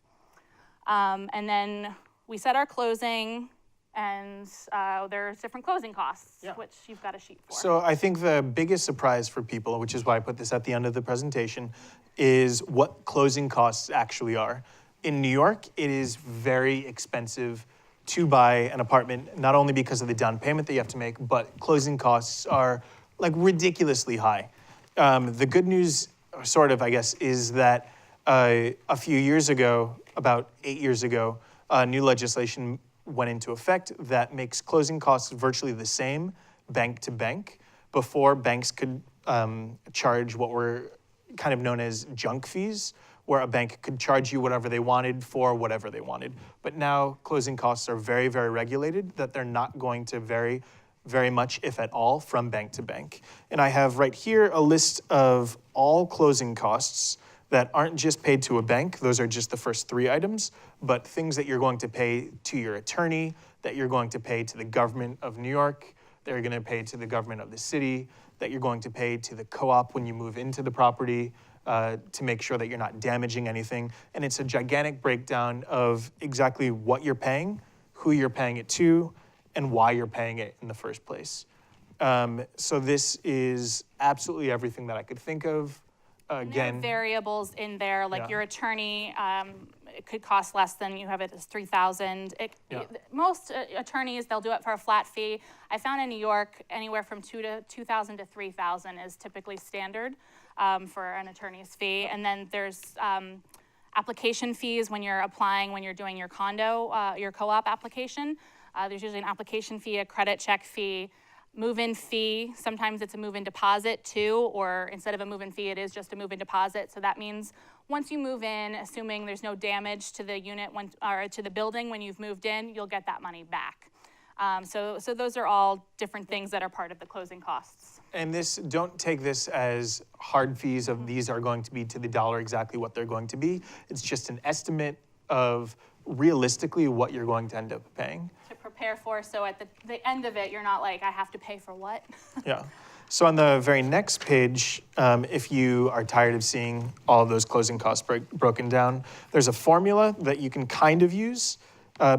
Speaker 1: And then we set our closing, and there's different closing costs, which you've got a sheet for.
Speaker 2: So I think the biggest surprise for people, which is why I put this at the end of the presentation, is what closing costs actually are. In New York, it is very expensive to buy an apartment, not only because of the down payment that you have to make, but closing costs are like ridiculously high. The good news, sort of, I guess, is that a few years ago, about 8 years ago, new legislation went into effect that makes closing costs virtually the same bank to bank. Before, banks could charge what were kind of known as junk fees, where a bank could charge you whatever they wanted for whatever they wanted. But now closing costs are very, very regulated, that they're not going to vary very much, if at all, from bank to bank. And I have right here a list of all closing costs that aren't just paid to a bank. Those are just the first 3 items, but things that you're going to pay to your attorney, that you're going to pay to the government of New York, that you're going to pay to the government of the city, that you're going to pay to the co-op when you move into the property, to make sure that you're not damaging anything. And it's a gigantic breakdown of exactly what you're paying, who you're paying it to, and why you're paying it in the first place. So this is absolutely everything that I could think of. Again,
Speaker 1: there are variables in there, like your attorney, it could cost less than you have it as $3,000. Most attorneys, they'll do it for a flat fee. I found in New York, anywhere from $2,000 to $3,000 is typically standard for an attorney's fee. And then there's application fees when you're applying, when you're doing your condo, your co-op application. There's usually an application fee, a credit check fee, move-in fee. Sometimes it's a move-in deposit too, or instead of a move-in fee, it is just a move-in deposit. So that means once you move in, assuming there's no damage to the unit or to the building when you've moved in, you'll get that money back. So those are all different things that are part of the closing costs.
Speaker 2: And don't take this as hard fees of these are going to be to the dollar exactly what they're going to be. It's just an estimate of realistically what you're going to end up paying.
Speaker 1: To prepare for, so at the end of it, you're not like, I have to pay for what?
Speaker 2: Yeah. So on the very next page, if you are tired of seeing all of those closing costs broken down, there's a formula that you can kind of use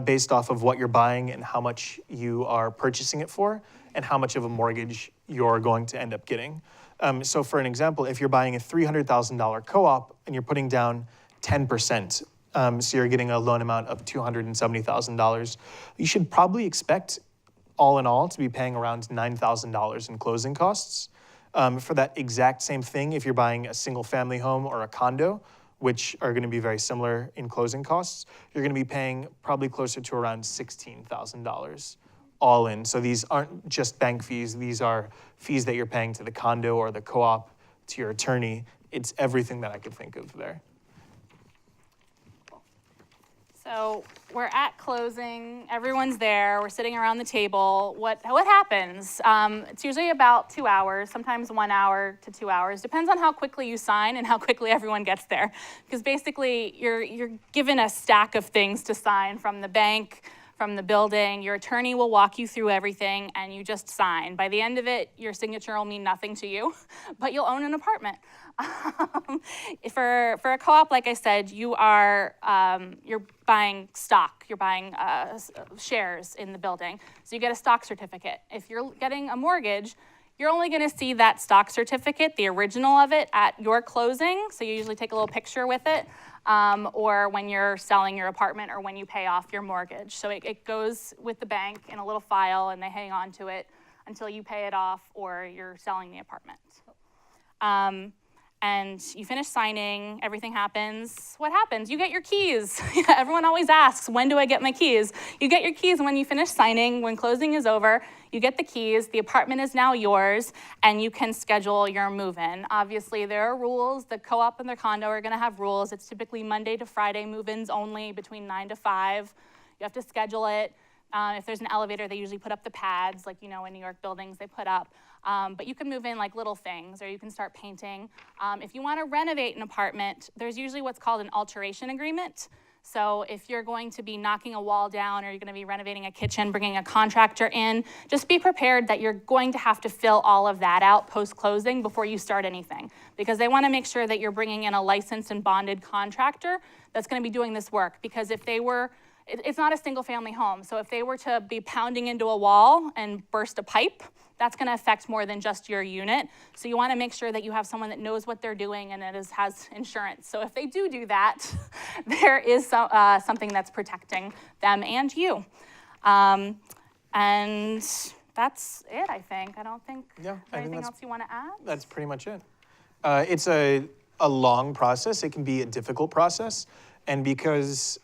Speaker 2: based off of what you're buying and how much you are purchasing it for and how much of a mortgage you're going to end up getting. So for an example, if you're buying a $300,000 co-op and you're putting down 10%, so you're getting a loan amount of $270,000, you should probably expect all in all to be paying around $9,000 in closing costs. For that exact same thing, if you're buying a single family home or a condo, which are going to be very similar in closing costs, you're going to be paying probably closer to around $16,000 all in. So these aren't just bank fees, these are fees that you're paying to the condo or the co-op, to your attorney. It's everything that I could think of there.
Speaker 1: So we're at closing, everyone's there, we're sitting around the table. What happens? It's usually about 2 hours, sometimes 1 hour to 2 hours. Depends on how quickly you sign and how quickly everyone gets there. Because basically you're given a stack of things to sign from the bank, from the building. Your attorney will walk you through everything and you just sign. By the end of it, your signature will mean nothing to you, but you'll own an apartment. For a co-op, like I said, you're buying stock, you're buying shares in the building. So you get a stock certificate. If you're getting a mortgage, you're only gonna see that stock certificate, the original of it, at your closing. So you usually take a little picture with it, or when you're selling your apartment or when you pay off your mortgage. So it goes with the bank in a little file and they hang on to it until you pay it off or you're selling the apartment. And you finish signing, everything happens. What happens? You get your keys. Everyone always asks, when do I get my keys? You get your keys when you finish signing, when closing is over, you get the keys, the apartment is now yours, and you can schedule your move-in. Obviously, there are rules. The co-op and the condo are gonna have rules. It's typically Monday to Friday move-ins only between 9 to 5. You have to schedule it. If there's an elevator, they usually put up the pads, like, in New York buildings, they put up. But you can move in like little things, or you can start painting. If you want to renovate an apartment, there's usually what's called an alteration agreement. So if you're going to be knocking a wall down or you're going to be renovating a kitchen, bringing a contractor in, just be prepared that you're going to have to fill all of that out post-closing before you start anything, because they want to make sure that you're bringing in a licensed and bonded contractor that's going to be doing this work. Because if they were, it's not a single family home, so if they were to be pounding into a wall and burst a pipe, that's going to affect more than just your unit. So you want to make sure that you have someone that knows what they're doing and that has insurance. So if they do that, there is something that's protecting them and you. And that's it, I think. I don't think anything else you want to add?
Speaker 2: That's pretty much it. It's a long process. It can be a difficult process. And because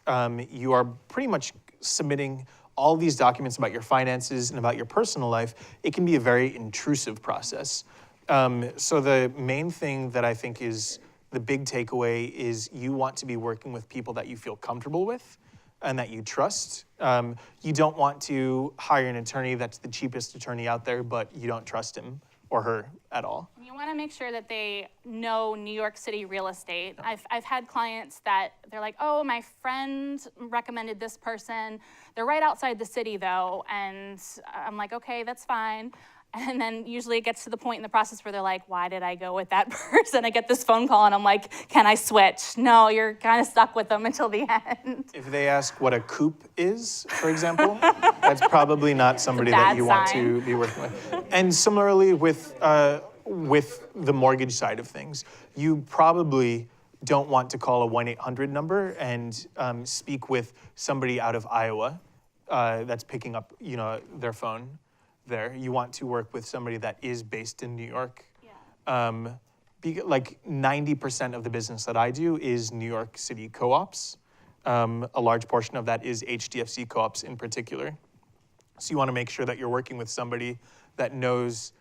Speaker 2: you are pretty much submitting all these documents about your finances and about your personal life, it can be a very intrusive process. So the main thing that I think is the big takeaway is you want to be working with people that you feel comfortable with and that you trust. You don't want to hire an attorney that's the cheapest attorney out there, but you don't trust him or her at all.
Speaker 1: You want to make sure that they know New York City real estate. I've had clients that they're like, oh, my friend recommended this person. They're right outside the city though. And I'm like, okay, that's fine. And then usually it gets to the point in the process where they're like, why did I go with that person? I get this phone call and I'm like, can I switch? No, you're kind of stuck with them until the end.
Speaker 2: If they ask what a coupe is, for example, that's probably not somebody that you want to be working with. And similarly with the mortgage side of things, you probably don't want to call a 1-800 number and speak with somebody out of Iowa that's picking up, their phone there. You want to work with somebody that is based in New York. Yeah. Like 90% of the business that I do is New York City co-ops. A large portion of that is HDFC co-ops in particular. So you want to make sure that you're working with somebody that knows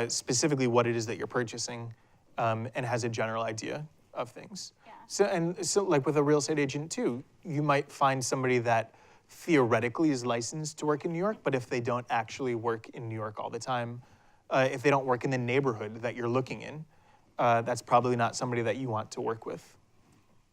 Speaker 2: specifically what it is that you're purchasing and has a general idea of things. Yeah. So like with a real estate agent too, you might find somebody that theoretically is licensed to work in New York, but if they don't actually work in New York all the time, if they don't work in the neighborhood that you're looking in, that's probably not somebody that you want to work with.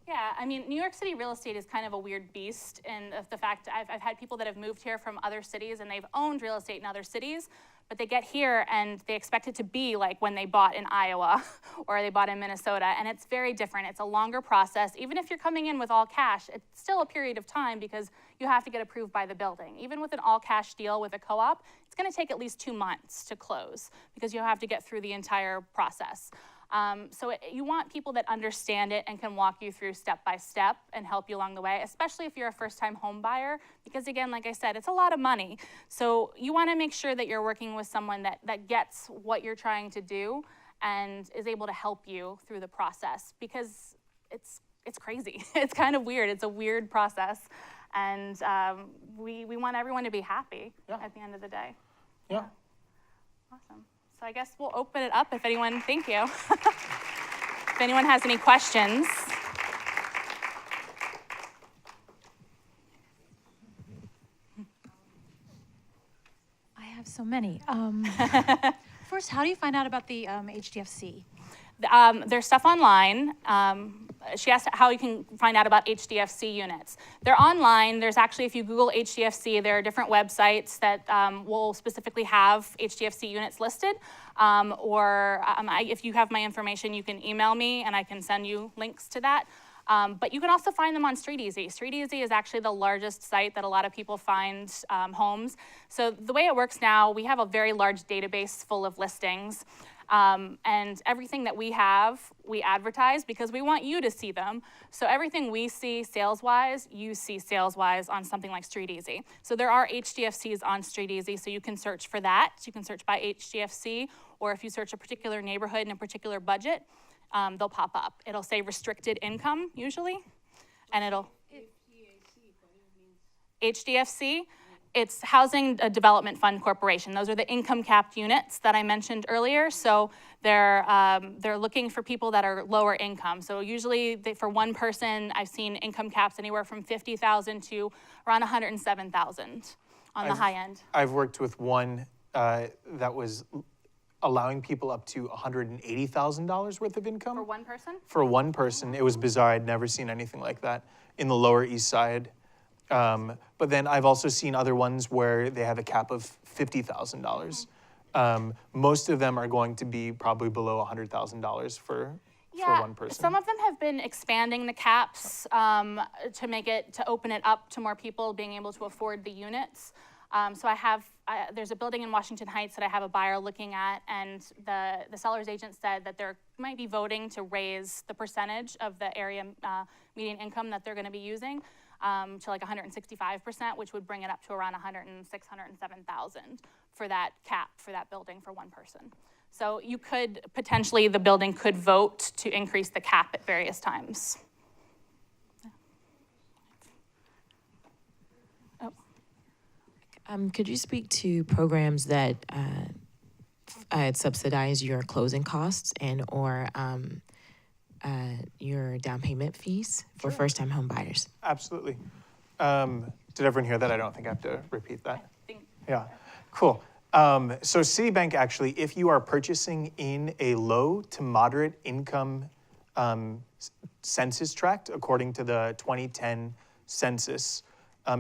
Speaker 1: Yeah, I mean, New York City real estate is kind of a weird beast in the fact I've had people that have moved here from other cities and they've owned real estate in other cities, but they get here and they expect it to be like when they bought in Iowa or they bought in Minnesota, and it's very different. It's a longer process. Even if you're coming in with all cash, it's still a period of time because you have to get approved by the building. Even with an all cash deal with a co-op, it's gonna take at least 2 months to close because you have to get through the entire process. You want people that understand it and can walk you through step by step and help you along the way, especially if you're a first-time home buyer, because again, like I said, it's a lot of money. So you wanna make sure that you're working with someone that gets what you're trying to do and is able to help you through the process, because it's crazy. It's kind of weird. It's a weird process. And we want everyone to be happy at the end of the day.
Speaker 2: Yeah.
Speaker 1: Awesome. So I guess we'll open it up if anyone, thank you. If anyone has any questions.
Speaker 3: I have so many. First, how do you find out about the HDFC?
Speaker 1: There's stuff online. She asked how you can find out about HDFC units. They're online. There's actually, if you Google HDFC, there are different websites that will specifically have HDFC units listed. If you have my information, you can email me and I can send you links to that. But you can also find them on StreetEasy. StreetEasy is actually the largest site that a lot of people find homes. So the way it works now, we have a very large database full of listings. And everything that we have, we advertise because we want you to see them. So everything we see sales-wise, you see sales-wise on something like StreetEasy. So there are HDFCs on StreetEasy, so you can search for that. You can search by HDFC, or if you search a particular neighborhood and a particular budget, they'll pop up. It'll say restricted income, usually, and it'll... HDFC, it's Housing Development Fund Corporation. Those are the income capped units that I mentioned earlier. So they're looking for people that are lower income. So usually for one person, I've seen income caps anywhere from $50,000 to around $107,000 on the high end.
Speaker 2: I've worked with one that was allowing people up to $180,000 worth of income.
Speaker 1: For one person?
Speaker 2: For one person. It was bizarre. I'd never seen anything like that in the Lower East Side. But then I've also seen other ones where they have a cap of $50,000. Most of them are going to be probably below $100,000 for one person.
Speaker 1: Some of them have been expanding the caps to open it up to more people being able to afford the units. So there's a building in Washington Heights that I have a buyer looking at, and the seller's agent said that they're might be voting to raise the percentage of the area median income that they're going to be using to like 165%, which would bring it up to around 107,000 for that cap for that building for one person. So you could potentially, the building could vote to increase the cap at various times.
Speaker 4: Could you speak to programs that subsidize your closing costs and or your down payment fees for first-time home buyers?
Speaker 2: Absolutely. Did everyone hear that? I don't think I have to repeat that. Yeah, cool. So Citibank actually, if you are purchasing in a low to moderate income census tract, according to the 2010 census,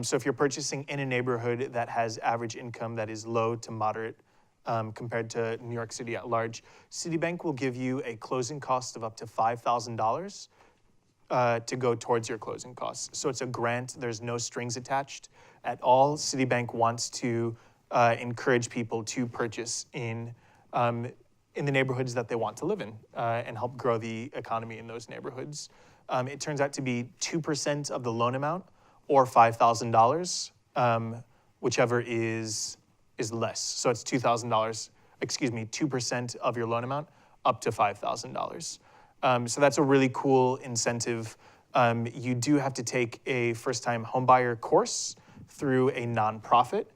Speaker 2: so if you're purchasing in a neighborhood that has average income that is low to moderate compared to New York City at large, Citibank will give you a closing cost of up to $5,000 to go towards your closing costs. So it's a grant, there's no strings attached at all. Citibank wants to encourage people to purchase in the neighborhoods that they want to live in and help grow the economy in those neighborhoods. It turns out to be 2% of the loan amount or $5,000, whichever is less. So it's $2,000, 2% of your loan amount up to $5,000. So that's a really cool incentive. You do have to take a first-time homebuyer course through a nonprofit,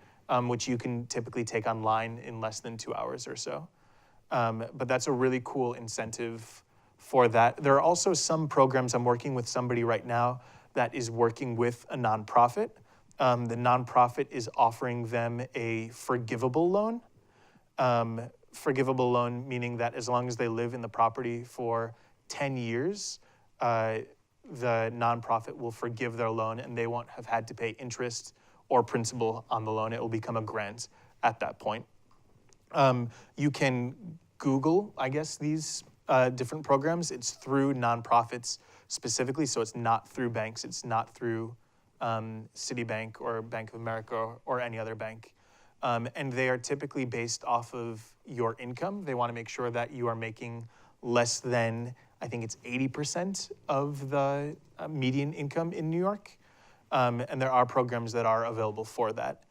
Speaker 2: which you can typically take online in less than 2 hours or so. But that's a really cool incentive for that. There are also some programs, I'm working with somebody right now that is working with a nonprofit. The nonprofit is offering them a forgivable loan. Forgivable loan meaning that as long as they live in the property for 10 years, the nonprofit will forgive their loan and they won't have had to pay interest or principal on the loan. It will become a grant at that point. You can Google, I guess, these different programs. It's through nonprofits specifically, so it's not through banks. It's not through Citibank or Bank of America or any other bank. And they are typically based off of your income. They want to make sure that you are making less than, I think it's 80% of the median income in New York. And there are programs that are available for that.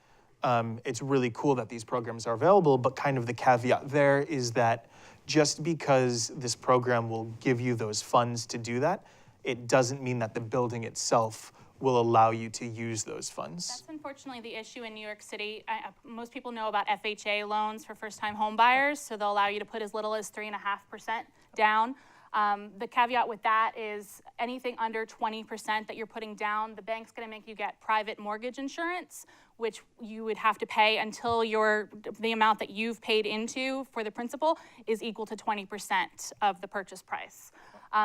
Speaker 2: It's really cool that these programs are available, but kind of the caveat there is that just because this program will give you those funds to do that, it doesn't mean that the building itself will allow you to use those funds.
Speaker 1: That's unfortunately the issue in New York City. Most people know about FHA loans for first-time home buyers, so they'll allow you to put as little as 3.5% down. The caveat with that is anything under 20% that you're putting down, the bank's gonna make you get private mortgage insurance, which you would have to pay until the amount that you've paid into for the principal is equal to 20% of the purchase price.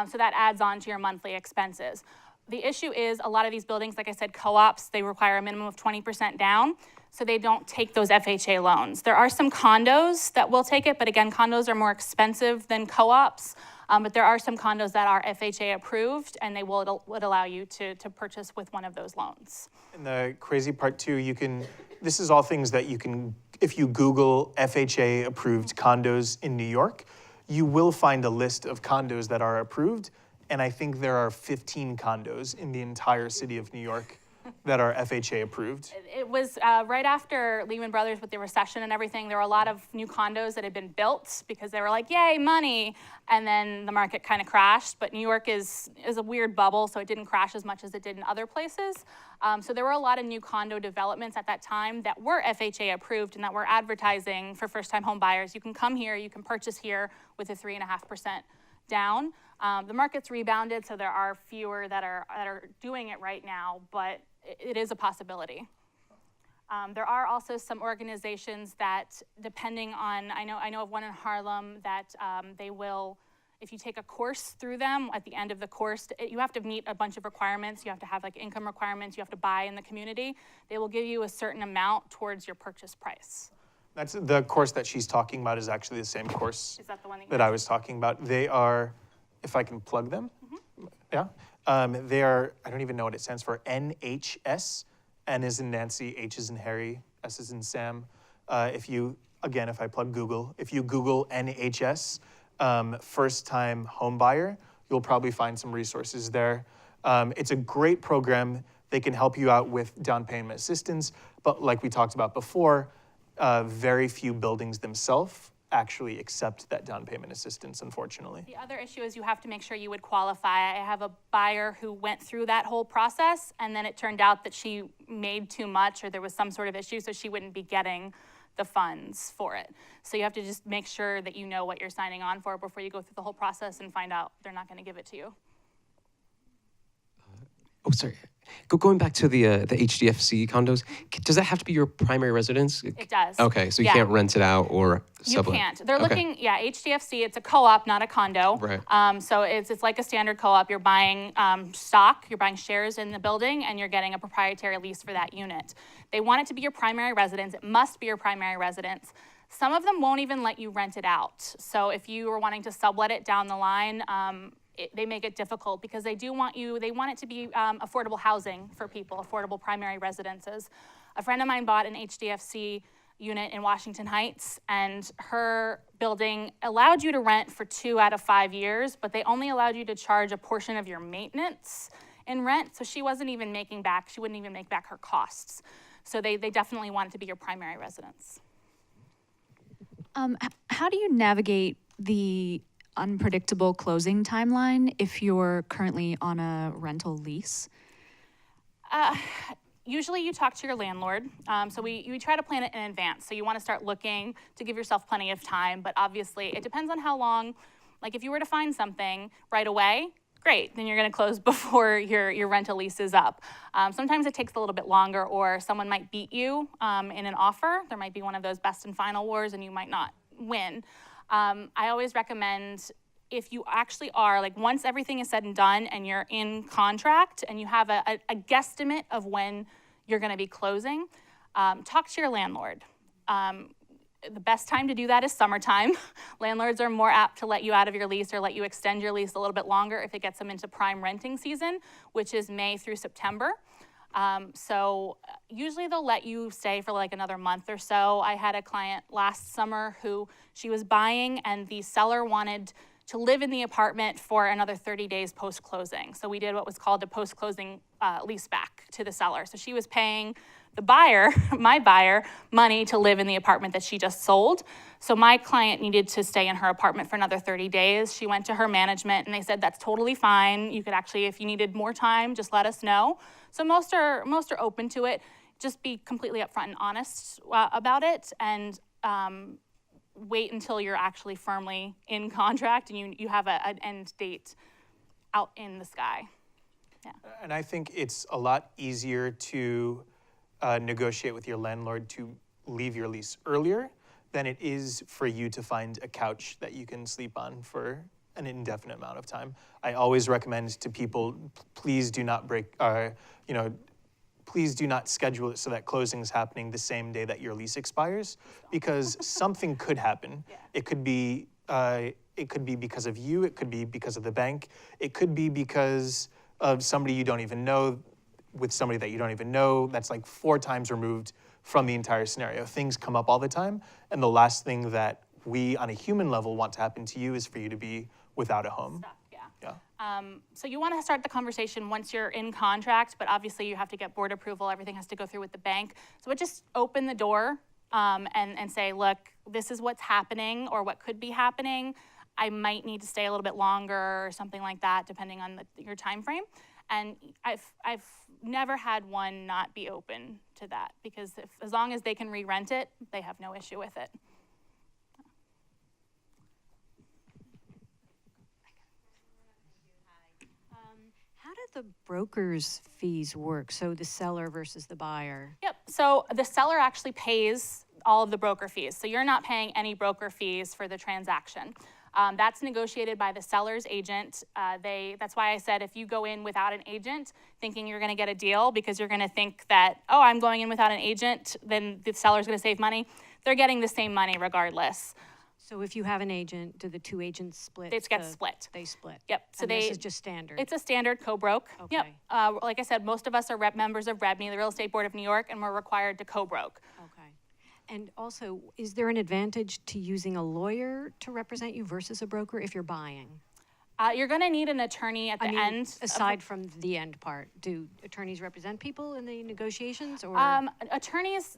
Speaker 1: So that adds on to your monthly expenses. The issue is a lot of these buildings, like I said, co-ops, they require a minimum of 20% down, so they don't take those FHA loans. There are some condos that will take it, but again, condos are more expensive than co-ops. But there are some condos that are FHA approved, and they would allow you to purchase with one of those loans.
Speaker 2: And the crazy part too, this is all things that you can, if you Google FHA approved condos in New York, you will find a list of condos that are approved. And I think there are 15 condos in the entire city of New York that are FHA approved.
Speaker 1: It was right after Lehman Brothers with the recession and everything, there were a lot of new condos that had been built because they were like, yay, money. And then the market kind of crashed. But New York is a weird bubble, so it didn't crash as much as it did in other places. So there were a lot of new condo developments at that time that were FHA approved and that were advertising for first-time home buyers. You can come here, you can purchase here with a 3.5% down. The market's rebounded, so there are fewer that are doing it right now, but it is a possibility. There are also some organizations that, depending on, I know of one in Harlem that they will, if you take a course through them, at the end of the course, you have to meet a bunch of requirements. You have to have like income requirements. You have to buy in the community. They will give you a certain amount towards your purchase price.
Speaker 2: That's the course that she's talking about is actually the same course
Speaker 1: Is that the one
Speaker 2: that I was talking about. They are, if I can plug them, yeah. They are, I don't even know what it stands for, NHS. N is in Nancy, H is in Harry, S is in Sam. If I plug Google, if you Google NHS, first-time home buyer, you'll probably find some resources there. It's a great program. They can help you out with down payment assistance, but like we talked about before, very few buildings themselves actually accept that down payment assistance, unfortunately.
Speaker 1: The other issue is you have to make sure you would qualify. I have a buyer who went through that whole process, and then it turned out that she made too much or there was some sort of issue, so she wouldn't be getting the funds for it. So you have to just make sure that you know what you're signing on for before you go through the whole process and find out they're not going to give it to you.
Speaker 5: Oh, sorry. Going back to the HDFC condos, does that have to be your primary residence?
Speaker 1: It does.
Speaker 5: Okay, so you
Speaker 1: Yeah.
Speaker 5: can't rent it out or
Speaker 1: You
Speaker 5: sublet?
Speaker 1: can't. They're
Speaker 5: Okay.
Speaker 1: looking, HDFC, it's a co-op, not a condo.
Speaker 5: Right.
Speaker 1: So it's like a standard co-op. You're buying stock, you're buying shares in the building, and you're getting a proprietary lease for that unit. They want it to be your primary residence. It must be your primary residence. Some of them won't even let you rent it out. So if you were wanting to sublet it down the line, they make it difficult because they want it to be affordable housing for people, affordable primary residences. A friend of mine bought an HDFC unit in Washington Heights, and her building allowed you to rent for 2 out of 5 years, but they only allowed you to charge a portion of your maintenance in rent, so she wouldn't even make back her costs. So they definitely want it to be your primary residence.
Speaker 6: How do you navigate the unpredictable closing timeline if you're currently on a rental lease?
Speaker 1: Usually you talk to your landlord. So we try to plan it in advance. So you want to start looking to give yourself plenty of time, but obviously it depends on how long. Like if you were to find something right away, great, then you're going to close before your rental lease is up. Sometimes it takes a little bit longer, or someone might beat you in an offer. There might be one of those best and final wars and you might not win. I always recommend, if you actually are, like once everything is said and done and you're in contract and you have a guesstimate of when you're going to be closing, talk to your landlord. The best time to do that is summertime. Landlords are more apt to let you out of your lease or let you extend your lease a little bit longer if it gets them into prime renting season, which is May through September. So usually they'll let you stay for like another month or so. I had a client last summer who she was buying and the seller wanted to live in the apartment for another 30 days post-closing. So we did what was called a post-closing lease back to the seller. So she was paying the buyer, my buyer, money to live in the apartment that she just sold. So my client needed to stay in her apartment for another 30 days. She went to her management and they said, that's totally fine. You could actually, if you needed more time, just let us know. So most are open to it. Just be completely upfront and honest about it, and wait until you're actually firmly in contract and you have an end date out in the sky. Yeah.
Speaker 2: And I think it's a lot easier to negotiate with your landlord to leave your lease earlier than it is for you to find a couch that you can sleep on for an indefinite amount of time. I always recommend to people, please do not please do not schedule it so that closing is happening the same day that your lease expires, because something could happen.
Speaker 1: Yeah.
Speaker 2: It could be because of you, it could be because of the bank, it could be because of somebody you don't even know, with somebody that you don't even know, that's like 4 times removed from the entire scenario. Things come up all the time, and the last thing that we, on a human level, want to happen to you is for you to be without a home.
Speaker 1: Stuck, yeah.
Speaker 2: Yeah.
Speaker 1: So you want to start the conversation once you're in contract, but obviously you have to get board approval. Everything has to go through with the bank. So just open the door and say, look, this is what's happening or what could be happening. I might need to stay a little bit longer or something like that, depending on your time frame. And I've never had one not be open to that, because as long as they can re-rent it, they have no issue with it.
Speaker 7: How do the broker's fees work? So the seller versus the buyer?
Speaker 1: Yep, so the seller actually pays all of the broker fees. So you're not paying any broker fees for the transaction. That's negotiated by the seller's agent. That's why I said if you go in without an agent thinking you're gonna get a deal because you're gonna think that, oh, I'm going in without an agent, then the seller's gonna save money. They're getting the same money regardless.
Speaker 7: So if you have an agent, do the 2 agents split?
Speaker 1: It gets split.
Speaker 7: They split?
Speaker 1: Yep, so
Speaker 7: And this is just standard?
Speaker 1: It's a standard co-broke. Yep.
Speaker 7: Okay.
Speaker 1: Like I said, most of us are members of REBNY, the Real Estate Board of New York, and we're required to co-broke.
Speaker 7: Okay. And also, is there an advantage to using a lawyer to represent you versus a broker if you're buying?
Speaker 1: You're gonna need an attorney at the end.
Speaker 7: Aside from the end part, do attorneys represent people in the negotiations, or?
Speaker 1: Attorneys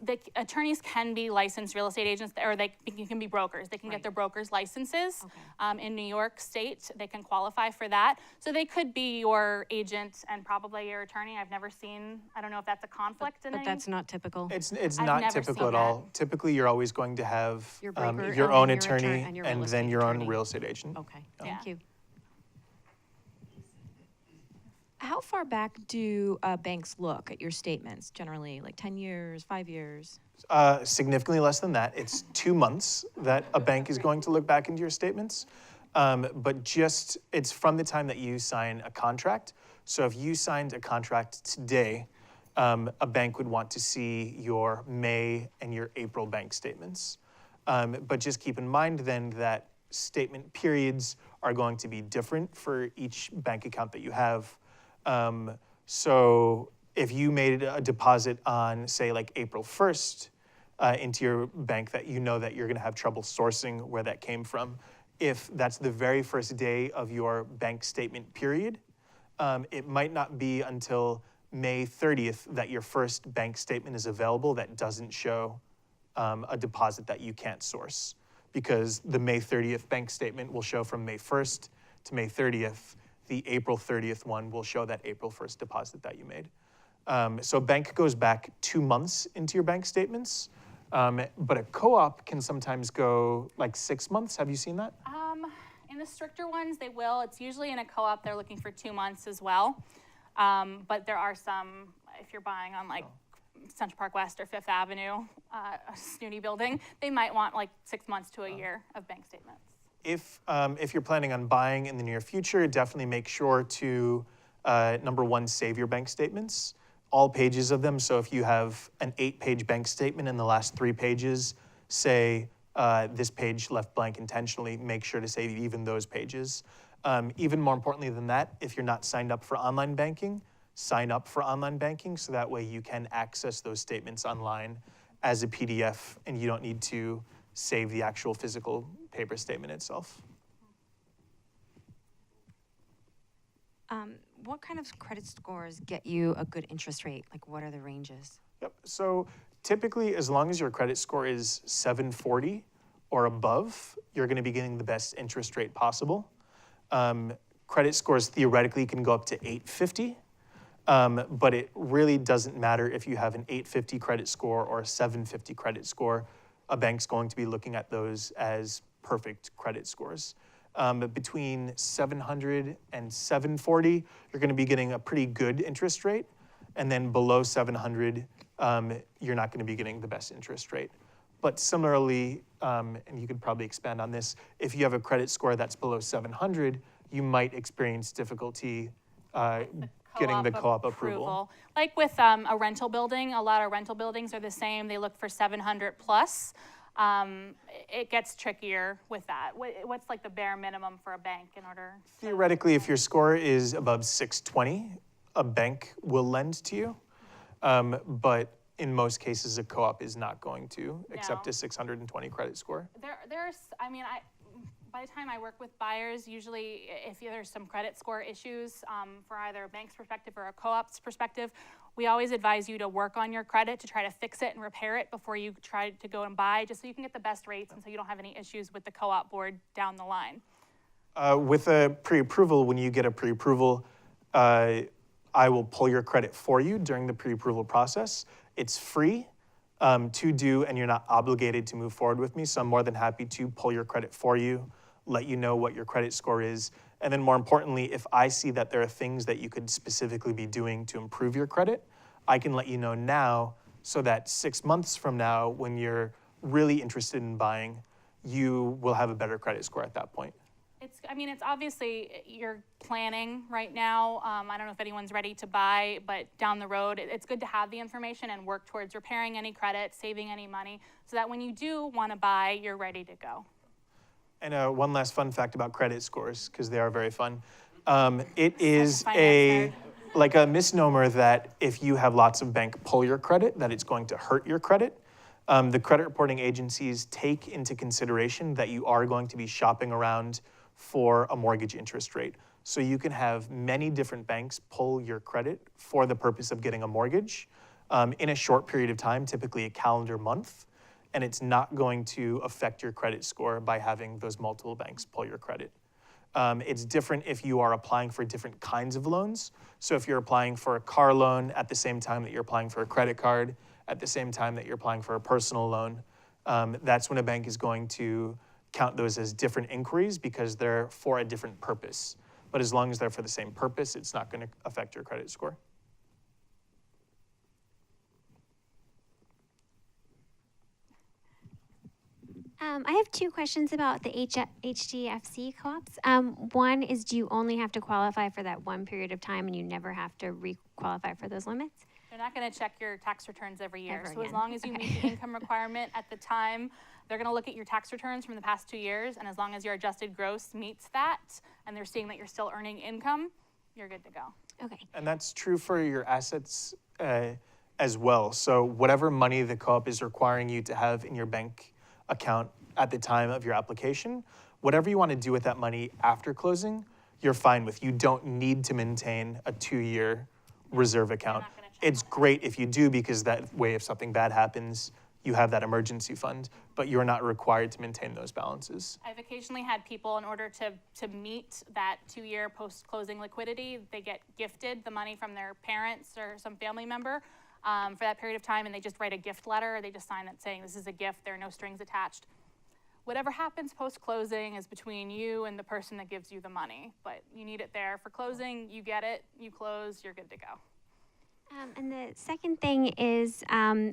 Speaker 1: can be licensed real estate agents, or they can be brokers. They can get their broker's licenses.
Speaker 7: Okay.
Speaker 1: In New York State, they can qualify for that. So they could be your agent and probably your attorney. I've never seen, I don't know if that's a conflict in
Speaker 7: But
Speaker 1: any.
Speaker 7: that's not typical?
Speaker 2: It's
Speaker 1: I've
Speaker 2: not
Speaker 1: never
Speaker 2: typical
Speaker 1: seen
Speaker 2: at all. Typically, you're always going to have
Speaker 7: Your broker,
Speaker 2: your
Speaker 7: and
Speaker 2: own
Speaker 7: then your
Speaker 2: attorney
Speaker 7: and your
Speaker 2: and
Speaker 7: real
Speaker 2: then
Speaker 7: estate
Speaker 2: your own
Speaker 7: attorney.
Speaker 2: real estate agent.
Speaker 7: Okay,
Speaker 1: Yeah.
Speaker 7: thank you.
Speaker 8: How far back do banks look at your statements, generally, like 10 years, 5 years?
Speaker 2: Significantly less than that. It's 2 months that a bank is going to look back into your statements. But it's from the time that you sign a contract. So if you signed a contract today, a bank would want to see your May and your April bank statements. But just keep in mind then that statement periods are going to be different for each bank account that you have. So if you made a deposit on, say, like April 1st into your bank that you know that you're gonna have trouble sourcing where that came from, if that's the very first day of your bank statement period, it might not be until May 30th that your first bank statement is available that doesn't show a deposit that you can't source, because the May 30th bank statement will show from May 1st to May 30th. The April 30th one will show that April 1st deposit that you made. So bank goes back 2 months into your bank statements, but a co-op can sometimes go like 6 months. Have you seen that?
Speaker 1: In the stricter ones, they will. It's usually in a co-op, they're looking for 2 months as well. But there are some, if you're buying on like Central Park West or Fifth Avenue, a snooty building, they might want like 6 months to a year of bank statements.
Speaker 2: If you're planning on buying in the near future, definitely make sure to, number one, save your bank statements, all pages of them. So if you have an 8-page bank statement and the last 3 pages say this page left blank intentionally, make sure to save even those pages. Even more importantly than that, if you're not signed up for online banking, sign up for online banking so that way you can access those statements online as a PDF and you don't need to save the actual physical paper statement itself.
Speaker 7: What kind of credit scores get you a good interest rate? Like, what are the ranges?
Speaker 2: Yep. So typically, as long as your credit score is 740 or above, you're going to be getting the best interest rate possible. Credit scores theoretically can go up to 850, but it really doesn't matter if you have an 850 credit score or a 750 credit score. A bank's going to be looking at those as perfect credit scores. Between 700 and 740, you're going to be getting a pretty good interest rate. And then below 700, you're not going to be getting the best interest rate. But similarly, and you could probably expand on this, if you have a credit score that's below 700, you might experience difficulty getting the co-op approval.
Speaker 1: Like with a rental building, a lot of rental buildings are the same. They look for 700 plus. It gets trickier with that. What's like the bare minimum for a bank in order?
Speaker 2: Theoretically, if your score is above 620, a bank will lend to you. But in most cases, a co-op is not going to accept a 620 credit score.
Speaker 1: By the time I work with buyers, usually if there's some credit score issues for either a bank's perspective or a co-op's perspective, we always advise you to work on your credit to try to fix it and repair it before you try to go and buy, just so you can get the best rates and so you don't have any issues with the co-op board down the line.
Speaker 2: With a pre-approval, when you get a pre-approval, I will pull your credit for you during the pre-approval process. It's free to do, and you're not obligated to move forward with me, so I'm more than happy to pull your credit for you, let you know what your credit score is, and then more importantly, if I see that there are things that you could specifically be doing to improve your credit, I can let you know now so that 6 months from now, when you're really interested in buying, you will have a better credit score at that point.
Speaker 1: It's obviously you're planning right now. I don't know if anyone's ready to buy, but down the road, it's good to have the information and work towards repairing any credit, saving any money, so that when you do want to buy, you're ready to go.
Speaker 2: And one last fun fact about credit scores, because they are very fun. It is like a misnomer that if you have lots of bank pull your credit, that it's going to hurt your credit. The credit reporting agencies take into consideration that you are going to be shopping around for a mortgage interest rate. So you can have many different banks pull your credit for the purpose of getting a mortgage in a short period of time, typically a calendar month, and it's not going to affect your credit score by having those multiple banks pull your credit. It's different if you are applying for different kinds of loans. So if you're applying for a car loan at the same time that you're applying for a credit card, at the same time that you're applying for a personal loan, that's when a bank is going to count those as different inquiries because they're for a different purpose. But as long as they're for the same purpose, it's not going to affect your credit score.
Speaker 9: I have two questions about the HDFC co-ops. One is, do you only have to qualify for that one period of time and you never have to re-qualify for those limits?
Speaker 1: They're not going to check your tax returns every year.
Speaker 9: Ever
Speaker 1: So as
Speaker 9: again.
Speaker 1: long as you meet the income requirement at the time, they're going to look at your tax returns from the past 2 years. And as long as your adjusted gross meets that, and they're seeing that you're still earning income, you're good to go.
Speaker 9: Okay.
Speaker 2: And that's true for your assets as well. So whatever money the co-op is requiring you to have in your bank account at the time of your application, whatever you want to do with that money after closing, you're fine with. You don't need to maintain a 2-year reserve account. It's great if you do, because that way if something bad happens, you have that emergency fund, but you're not required to maintain those balances.
Speaker 1: I've occasionally had people, in order to meet that 2-year post-closing liquidity, they get gifted the money from their parents or some family member for that period of time, and they just write a gift letter. They just sign it saying this is a gift, there are no strings attached. Whatever happens post-closing is between you and the person that gives you the money, but you need it there for closing. You get it, you close, you're good to go.
Speaker 9: And the second thing is,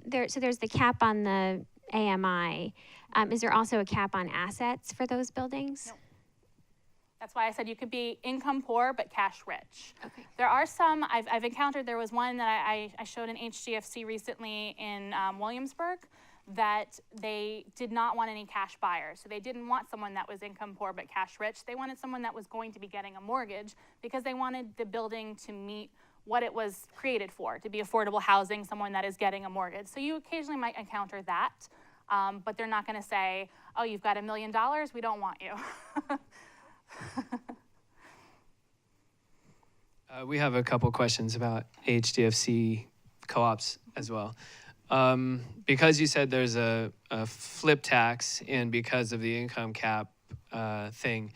Speaker 9: there's the cap on the AMI. Is there also a cap on assets for those buildings?
Speaker 1: No. That's why I said you could be income poor but cash rich.
Speaker 9: Okay.
Speaker 1: There are some, I've encountered, there was one that I showed in HDFC recently in Williamsburg that they did not want any cash buyers. So they didn't want someone that was income poor but cash rich. They wanted someone that was going to be getting a mortgage because they wanted the building to meet what it was created for, to be affordable housing, someone that is getting a mortgage. So you occasionally might encounter that, but they're not gonna say, oh, you've got $1 million, we don't want you.
Speaker 10: We have a couple questions about HDFC co-ops as well. Because you said there's a flip tax and because of the income cap thing,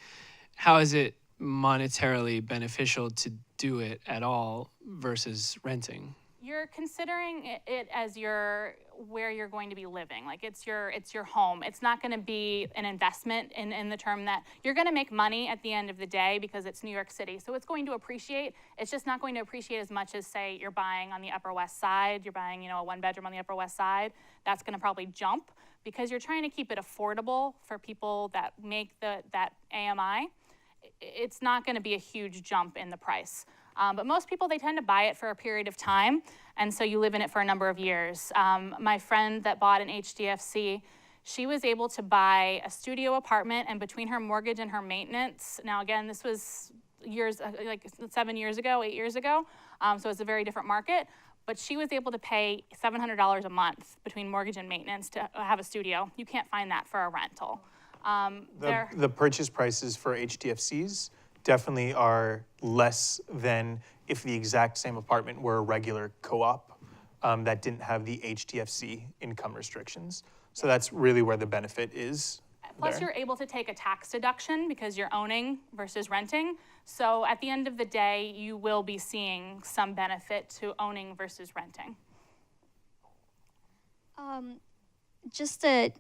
Speaker 10: how is it monetarily beneficial to do it at all versus renting?
Speaker 1: You're considering it as where you're going to be living. Like it's your home. It's not going to be an investment in the term that you're going to make money at the end of the day because it's New York City. So it's going to appreciate. It's just not going to appreciate as much as, say, you're buying on the Upper West Side. You're buying, a 1-bedroom on the Upper West Side. That's going to probably jump because you're trying to keep it affordable for people that make that AMI. It's not going to be a huge jump in the price. But most people, they tend to buy it for a period of time, and so you live in it for a number of years. My friend that bought an HDFC, she was able to buy a studio apartment, and between her mortgage and her maintenance, now again, this was like 7 years ago, 8 years ago, so it's a very different market, but she was able to pay $700 a month between mortgage and maintenance to have a studio. You can't find that for a rental.
Speaker 2: The purchase prices for HDFCs definitely are less than if the exact same apartment were a regular co-op that didn't have the HDFC income restrictions. So that's really where the benefit is.
Speaker 1: Plus,
Speaker 2: there.
Speaker 1: you're able to take a tax deduction because you're owning versus renting. So at the end of the day, you will be seeing some benefit to owning versus renting.
Speaker 11: Just to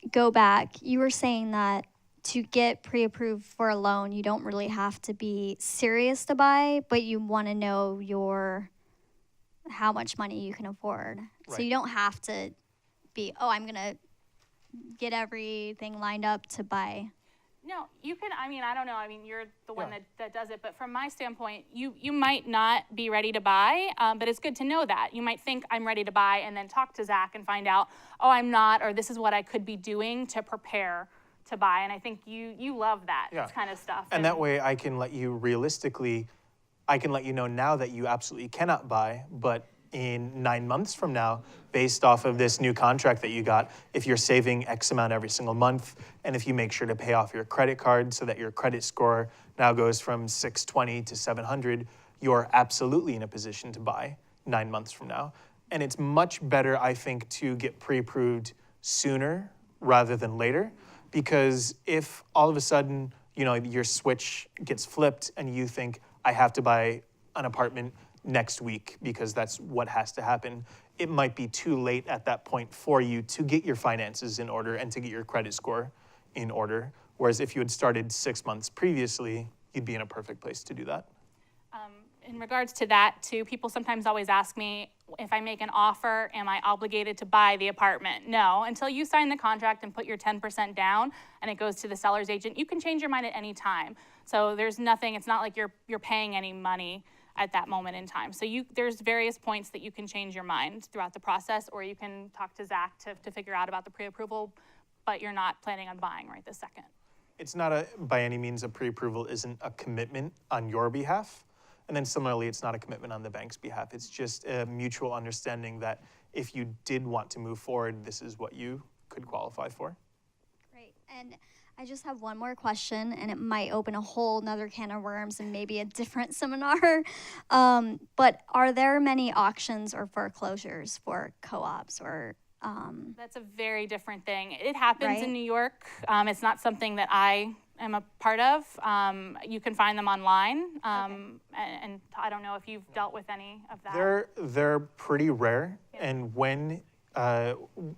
Speaker 11: go back, you were saying that to get pre-approved for a loan, you don't really have to be serious to buy, but you want to know how much money you can afford.
Speaker 2: Right.
Speaker 11: So you don't have to be, I'm going to get everything lined up to buy.
Speaker 1: No, you can, I don't know, you're the one that does it, but from my standpoint, you might not be ready to buy, but it's good to know that. You might think I'm ready to buy and then talk to Zack and find out, I'm not, or this is what I could be doing to prepare to buy, and I think you love that kind of stuff.
Speaker 2: And that way I can let you know now that you absolutely cannot buy, but in 9 months from now, based off of this new contract that you got, if you're saving X amount every single month, and if you make sure to pay off your credit card so that your credit score now goes from 620 to 700, you're absolutely in a position to buy 9 months from now. And it's much better, I think, to get pre-approved sooner rather than later. Because if all of a sudden, your switch gets flipped and you think, I have to buy an apartment next week because that's what has to happen, it might be too late at that point for you to get your finances in order and to get your credit score in order. Whereas if you had started 6 months previously, you'd be in a perfect place to do that.
Speaker 1: In regards to that, too, people sometimes always ask me, if I make an offer, am I obligated to buy the apartment? No, until you sign the contract and put your 10% down and it goes to the seller's agent, you can change your mind at any time. So there's nothing, it's not like you're paying any money at that moment in time. So there's various points that you can change your mind throughout the process, or you can talk to Zack to figure out about the pre-approval, but you're not planning on buying right this second.
Speaker 2: It's not by any means a pre-approval isn't a commitment on your behalf. And then similarly, it's not a commitment on the bank's behalf. It's just a mutual understanding that if you did want to move forward, this is what you could qualify for.
Speaker 11: Great. And I just have one more question, and it might open a whole nother can of worms and maybe a different seminar. But are there many auctions or foreclosures for co-ops or?
Speaker 1: That's a very different thing. It happens in
Speaker 11: Right?
Speaker 1: New York. It's not something that I am a part of. You can find them online, and I don't know if you've dealt with any of that.
Speaker 2: They're pretty rare, and when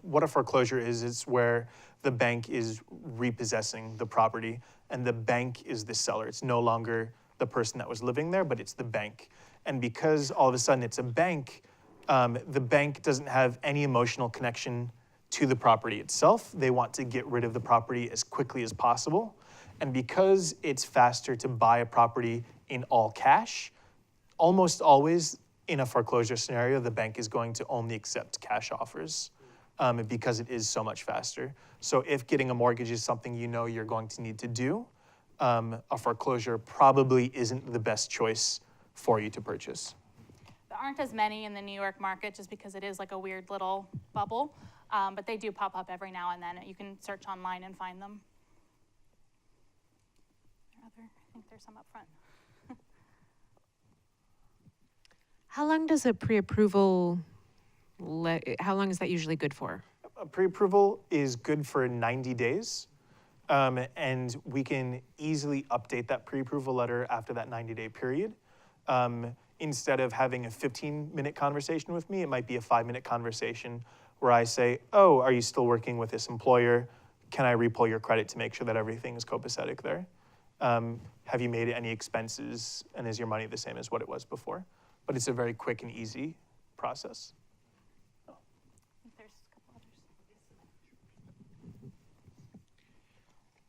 Speaker 2: what a foreclosure is, it's where the bank is repossessing the property, and the bank is the seller. It's no longer the person that was living there, but it's the bank. And because all of a sudden it's a bank, the bank doesn't have any emotional connection to the property itself. They want to get rid of the property as quickly as possible. And because it's faster to buy a property in all cash, almost always in a foreclosure scenario, the bank is going to only accept cash offers. because it is so much faster. So if getting a mortgage is something you know you're going to need to do, a foreclosure probably isn't the best choice for you to purchase.
Speaker 1: There aren't as many in the New York market just because it is like a weird little bubble, but they do pop up every now and then. You can search online and find them. I think there's some up front.
Speaker 8: How long does a pre-approval, how long is that usually good for?
Speaker 2: A pre-approval is good for 90 days, and we can easily update that pre-approval letter after that 90-day period. Instead of having a 15-minute conversation with me, it might be a 5-minute conversation where I say, oh, are you still working with this employer? Can I repull your credit to make sure that everything is copacetic there? Have you made any expenses, and is your money the same as what it was before? But it's a very quick and easy process.
Speaker 1: I think there's a couple others.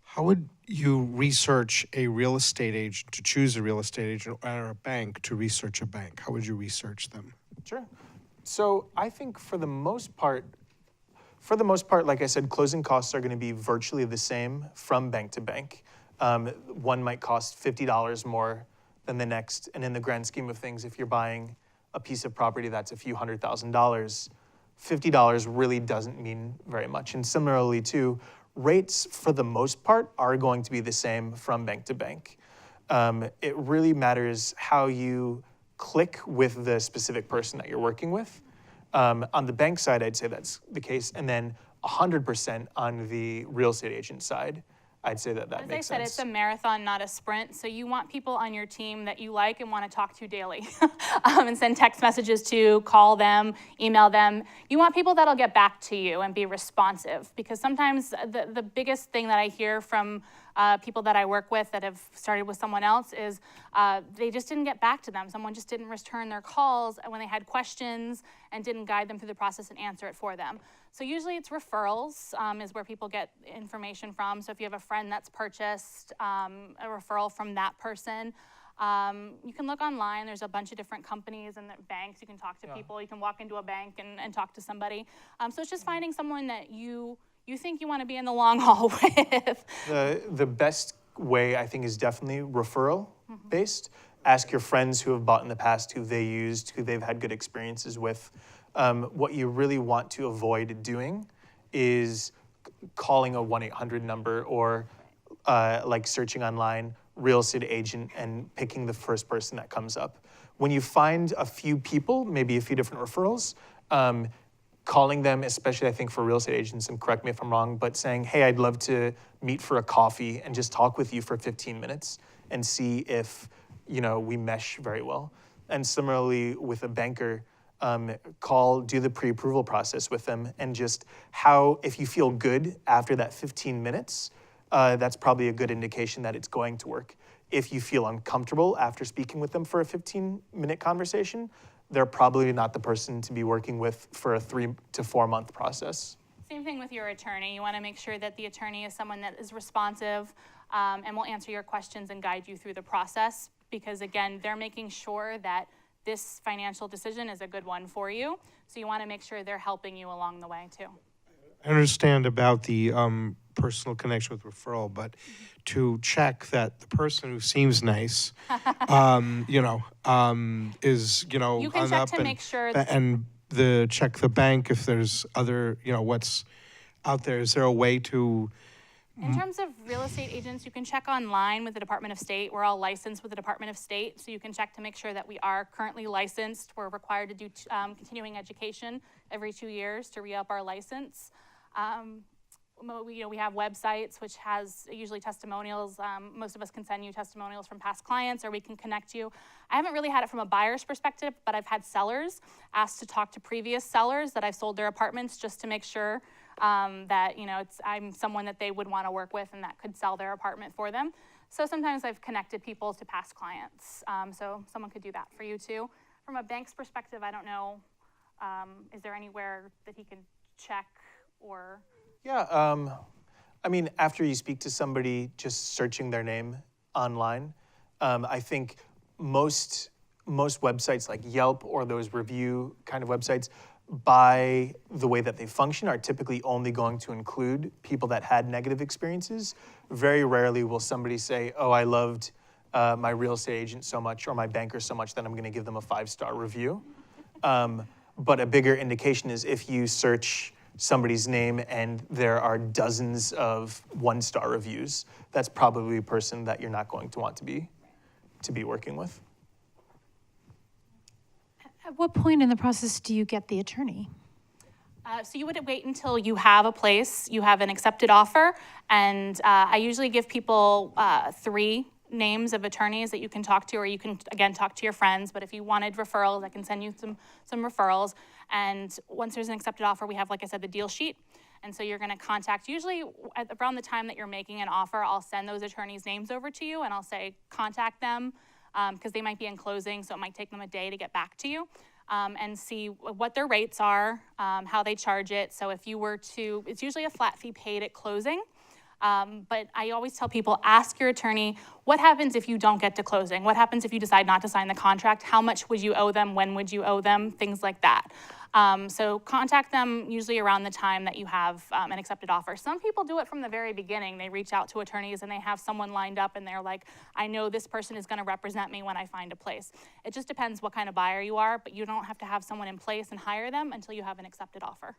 Speaker 12: How would you research a real estate agent, to choose a real estate agent, or a bank to research a bank? How would you research them?
Speaker 2: Sure. So I think for the most part, like I said, closing costs are going to be virtually the same from bank to bank. One might cost $50 more than the next, and in the grand scheme of things, if you're buying a piece of property that's a few $100,000, $50 really doesn't mean very much. And similarly too, rates for the most part are going to be the same from bank to bank. It really matters how you click with the specific person that you're working with. On the bank side, I'd say that's the case, and then 100% on the real estate agent side, I'd say that makes sense.
Speaker 1: As I said, it's a marathon, not a sprint. So you want people on your team that you like and want to talk to daily and send text messages to, call them, email them. You want people that'll get back to you and be responsive, because sometimes the biggest thing that I hear from people that I work with that have started with someone else is they just didn't get back to them. Someone just didn't return their calls when they had questions and didn't guide them through the process and answer it for them. So usually it's referrals is where people get information from. So if you have a friend that's purchased, a referral from that person. You can look online. There's a bunch of different companies and banks. You can talk to people. You can walk into a bank and talk to somebody. So it's just finding someone that you think you want to be in the long haul with.
Speaker 2: The best way, I think, is definitely referral-based. Ask your friends who have bought in the past, who they used, who they've had good experiences with. What you really want to avoid doing is calling a 1-800 number or like searching online, real estate agent, and picking the first person that comes up. When you find a few people, maybe a few different referrals, calling them, especially I think for real estate agents, and correct me if I'm wrong, but saying, hey, I'd love to meet for a coffee and just talk with you for 15 minutes and see if, we mesh very well. And similarly with a banker, do the pre-approval process with them, and just if you feel good after that 15 minutes, that's probably a good indication that it's going to work. If you feel uncomfortable after speaking with them for a 15-minute conversation, they're probably not the person to be working with for a 3 to 4 month process.
Speaker 1: Same thing with your attorney. You want to make sure that the attorney is someone that is responsive and will answer your questions and guide you through the process, because again, they're making sure that this financial decision is a good one for you. So you want to make sure they're helping you along the way too.
Speaker 12: I understand about the personal connection with referral, but to check that the person who seems nice, is,
Speaker 1: You can
Speaker 12: on
Speaker 1: check
Speaker 12: up
Speaker 1: to make sure
Speaker 12: and check the bank if there's other, what's out there. Is there a way to?
Speaker 1: In terms of real estate agents, you can check online with the Department of State. We're all licensed with the Department of State, so you can check to make sure that we are currently licensed. We're required to do continuing education every 2 years to re-up our license. We have websites which has usually testimonials. Most of us can send you testimonials from past clients, or we can connect you. I haven't really had it from a buyer's perspective, but I've had sellers asked to talk to previous sellers that I've sold their apartments just to make sure that I'm someone that they would want to work with and that could sell their apartment for them. So sometimes I've connected people to past clients. So someone could do that for you too. From a bank's perspective, I don't know, is there anywhere that he can check or?
Speaker 2: Yeah, after you speak to somebody, just searching their name online, I think most websites like Yelp or those review kind of websites, by the way that they function, are typically only going to include people that had negative experiences. Very rarely will somebody say, oh, I loved my real estate agent so much or my banker so much that I'm gonna give them a 5-star review. But a bigger indication is if you search somebody's name and there are dozens of 1-star reviews, that's probably a person that you're not going to want to be working with.
Speaker 3: At what point in the process do you get the attorney?
Speaker 1: So you would wait until you have a place, you have an accepted offer, and I usually give people 3 names of attorneys that you can talk to, or you can, again, talk to your friends. But if you wanted referrals, I can send you some referrals. And once there's an accepted offer, we have, like I said, the deal sheet. And so you're going to contact, usually around the time that you're making an offer, I'll send those attorneys' names over to you, and I'll say contact them because they might be in closing, so it might take them a day to get back to you. And see what their rates are, how they charge it. So if you were to, it's usually a flat fee paid at closing. But I always tell people, ask your attorney, what happens if you don't get to closing? What happens if you decide not to sign the contract? How much would you owe them? When would you owe them? Things like that. So contact them usually around the time that you have an accepted offer. Some people do it from the very beginning. They reach out to attorneys and they have someone lined up and they're like, I know this person is going to represent me when I find a place. It just depends what kind of buyer you are, but you don't have to have someone in place and hire them until you have an accepted offer.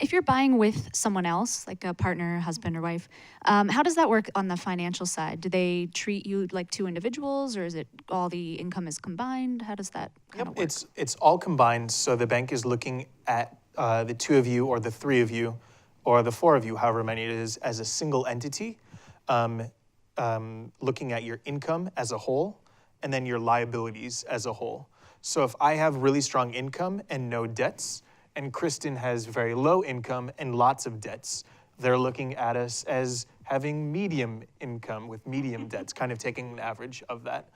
Speaker 6: If you're buying with someone else, like a partner, husband or wife, how does that work on the financial side? Do they treat you like 2 individuals, or is it all the income is combined? How does that kind of work?
Speaker 2: It's all combined. So the bank is looking at the 2 of you or the 3 of you or the 4 of you, however many it is, as a single entity, looking at your income as a whole and then your liabilities as a whole. So if I have really strong income and no debts, and Kristin has very low income and lots of debts, they're looking at us as having medium income with medium debts, kind of taking an average of that.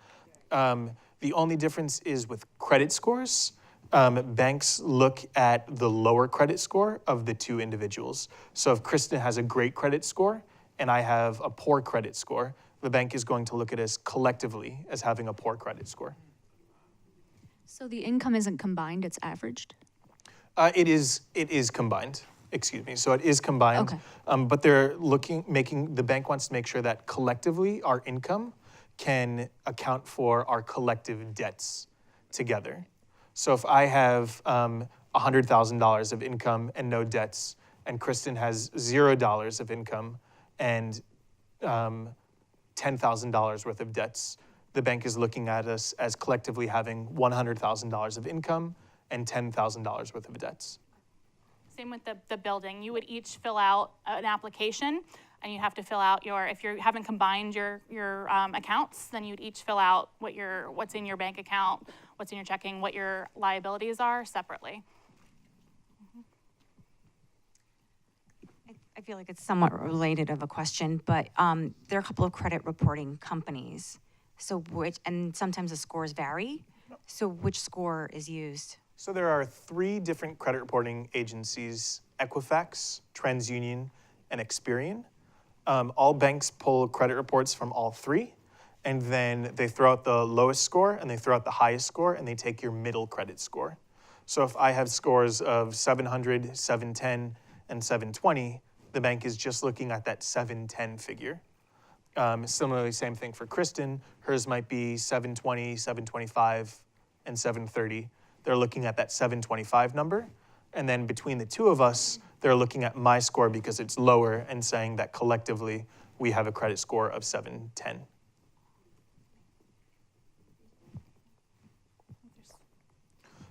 Speaker 2: The only difference is with credit scores. Banks look at the lower credit score of the 2 individuals. So if Kristin has a great credit score and I have a poor credit score, the bank is going to look at us collectively as having a poor credit score.
Speaker 6: So the income isn't combined, it's averaged?
Speaker 2: It is combined. Excuse me. So it is combined.
Speaker 6: Okay.
Speaker 2: But the bank wants to make sure that collectively our income can account for our collective debts together. So if I have $100,000 of income and no debts, and Kristin has $0 of income and $10,000 worth of debts, the bank is looking at us as collectively having $100,000 of income and $10,000 worth of debts.
Speaker 1: Same with the building. You would each fill out an application, and you have to fill out if you haven't combined your accounts, then you'd each fill out what's in your bank account, what's in your checking, what your liabilities are separately.
Speaker 13: I feel like it's somewhat related of a question, but there are a couple of credit reporting companies. So and sometimes the scores vary. So which score is used?
Speaker 2: So there are 3 different credit reporting agencies: Equifax, TransUnion, and Experian. All banks pull credit reports from all 3, and then they throw out the lowest score and they throw out the highest score and they take your middle credit score. So if I have scores of 700, 710, and 720, the bank is just looking at that 710 figure. Similarly, same thing for Kristin. Hers might be 720, 725, and 730. They're looking at that 725 number. And then between the 2 of us, they're looking at my score because it's lower and saying that collectively we have a credit score of 710.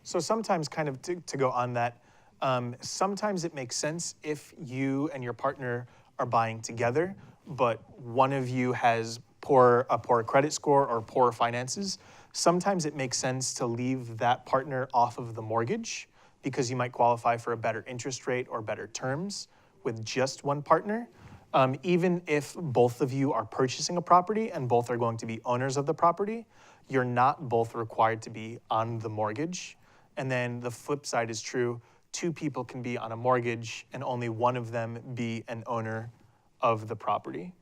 Speaker 2: So sometimes, kind of to go on that, sometimes it makes sense if you and your partner are buying together, but one of you has a poor credit score or poor finances. Sometimes it makes sense to leave that partner off of the mortgage because you might qualify for a better interest rate or better terms with just one partner. Even if both of you are purchasing a property and both are going to be owners of the property, you're not both required to be on the mortgage. And then the flip side is true. 2 people can be on a mortgage and only one of them be an owner of the property.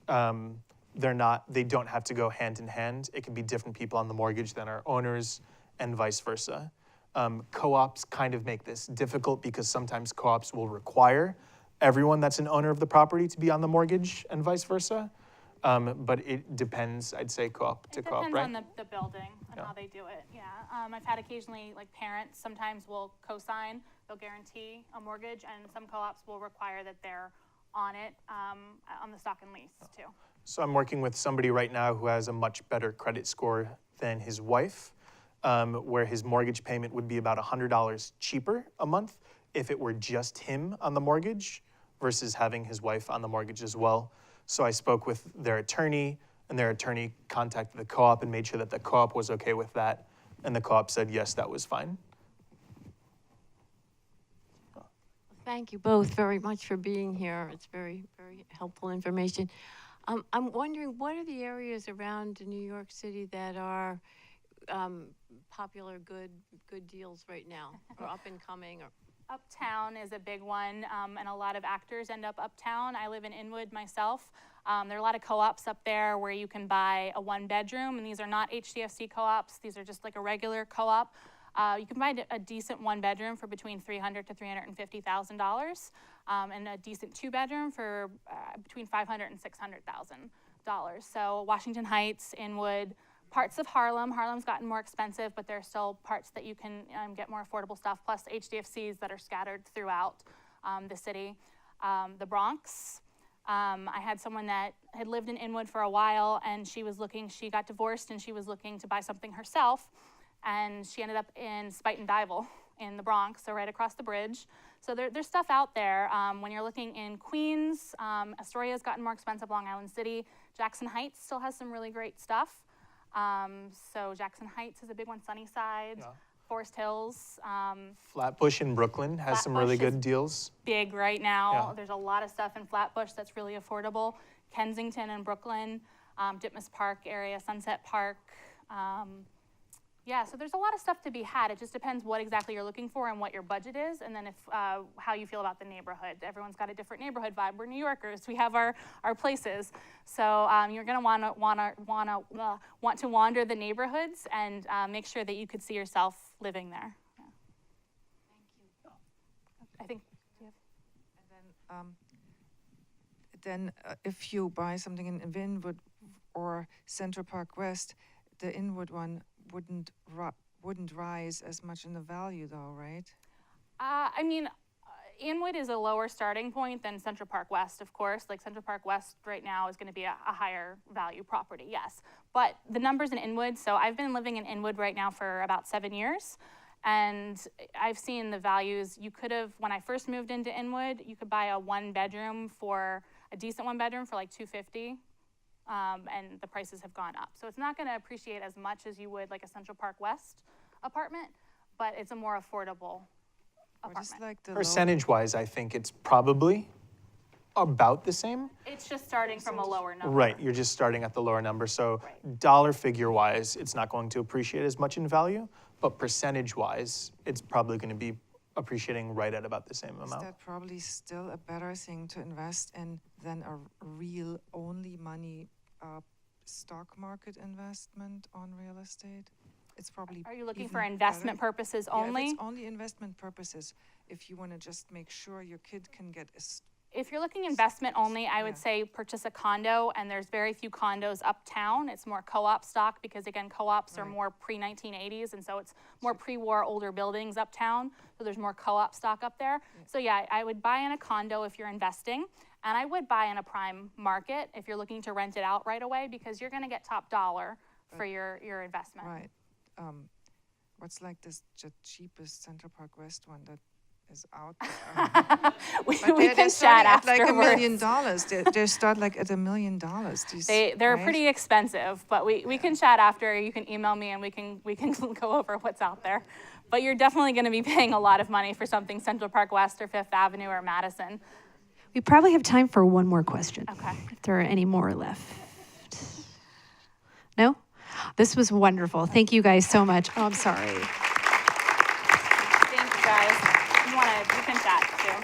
Speaker 2: They don't have to go hand in hand. It can be different people on the mortgage than are owners and vice versa. Co-ops kind of make this difficult because sometimes co-ops will require everyone that's an owner of the property to be on the mortgage and vice versa. But it depends, I'd say, co-op to co-op, right?
Speaker 1: It depends on the building and how they do it, yeah. I've had occasionally, like parents sometimes will co-sign, they'll guarantee a mortgage, and some co-ops will require that they're on it, on the stock and lease too.
Speaker 2: So I'm working with somebody right now who has a much better credit score than his wife, where his mortgage payment would be about $100 cheaper a month if it were just him on the mortgage versus having his wife on the mortgage as well. So I spoke with their attorney, and their attorney contacted the co-op and made sure that the co-op was okay with that. And the co-op said, yes, that was fine.
Speaker 14: Thank you both very much for being here. It's very, very helpful information. I'm wondering, what are the areas around New York City that are popular, good deals right now, or up and coming? Or
Speaker 1: Uptown is a big one, and a lot of actors end up uptown. I live in Inwood myself. There are a lot of co-ops up there where you can buy a 1-bedroom, and these are not HDFC co-ops. These are just like a regular co-op. You can buy a decent 1-bedroom for between $300,000 to $350,000, and a decent 2-bedroom for between $500,000 and $600,000. So Washington Heights, Inwood, parts of Harlem. Harlem's gotten more expensive, but there are still parts that you can get more affordable stuff, plus HDFCs that are scattered throughout the city. The Bronx. I had someone that had lived in Inwood for a while, and she got divorced, and she was looking to buy something herself, and she ended up in Spite and Duyvil in the Bronx, so right across the bridge. So there's stuff out there. When you're looking in Queens, Astoria's gotten more expensive, Long Island City. Jackson Heights still has some really great stuff. So Jackson Heights is a big one, Sunnyside, yeah. Forest Hills.
Speaker 2: Flatbush in Brooklyn has some really good deals.
Speaker 1: Big right now.
Speaker 2: Yeah.
Speaker 1: There's a lot of stuff in Flatbush that's really affordable. Kensington and Brooklyn, Ditmas Park area, Sunset Park. Yeah, so there's a lot of stuff to be had. It just depends what exactly you're looking for and what your budget is, and then if how you feel about the neighborhood. Everyone's got a different neighborhood vibe. We're New Yorkers. We have our places. So you're going to want to wander the neighborhoods and make sure that you could see yourself living there. Yeah. Thank you. I think.
Speaker 15: And then if you buy something in Inwood or Central Park West, the Inwood one wouldn't rise as much in the value though, right?
Speaker 1: I mean, Inwood is a lower starting point than Central Park West, of course. Like Central Park West right now is going to be a higher value property, yes. But the numbers in Inwood, so I've been living in Inwood right now for about 7 years, and I've seen the values. You could have, when I first moved into Inwood, you could buy a 1-bedroom for, a decent 1-bedroom for like $250. And the prices have gone up. So it's not going to appreciate as much as you would like a Central Park West apartment, but it's a more affordable apartment.
Speaker 15: Like
Speaker 2: percentage-wise, I think it's probably about the same.
Speaker 1: It's just starting from a lower number.
Speaker 2: Right, you're just starting at the lower number. So dollar figure-wise, it's not going to appreciate as much in value, but percentage-wise, it's probably going to be appreciating right at about the same amount.
Speaker 15: Is that probably still a better thing to invest in than a real only money stock market investment on real estate? It's probably.
Speaker 1: Are you looking for investment purposes only?
Speaker 15: Yeah, if it's only investment purposes, if you want to just make sure your kid can get
Speaker 1: if you're looking investment only, I would say purchase a condo, and there's very few condos uptown. It's more co-op stock because, again, co-ops are more pre-1980s, and so it's more pre-war older buildings uptown, so there's more co-op stock up there. So yeah, I would buy in a condo if you're investing, and I would buy in a prime market if you're looking to rent it out right away because you're going to get top dollar for your investment.
Speaker 15: Right. What's like the cheapest Central Park West one that is out?
Speaker 1: we can chat afterwards.
Speaker 15: Like $1 million. They start like at $1 million.
Speaker 1: They're pretty expensive, but we can chat after. You can email me and we can go over what's out there. But you're definitely going to be paying a lot of money for something Central Park West or Fifth Avenue or Madison.
Speaker 7: We probably have time for one more question.
Speaker 1: Okay.
Speaker 7: If there are any more left. No? This was wonderful. Thank you guys so much. Oh, I'm sorry.
Speaker 1: Thank you guys. You can chat too.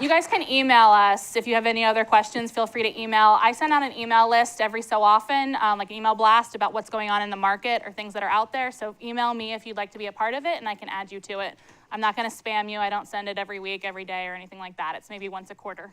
Speaker 1: You guys can email us if you have any other questions. Feel free to email. I send out an email list every so often, like an email blast about what's going on in the market or things that are out there. So email me if you'd like to be a part of it, and I can add you to it. I'm not going to spam you. I don't send it every week, every day, or anything like that. It's maybe once a quarter.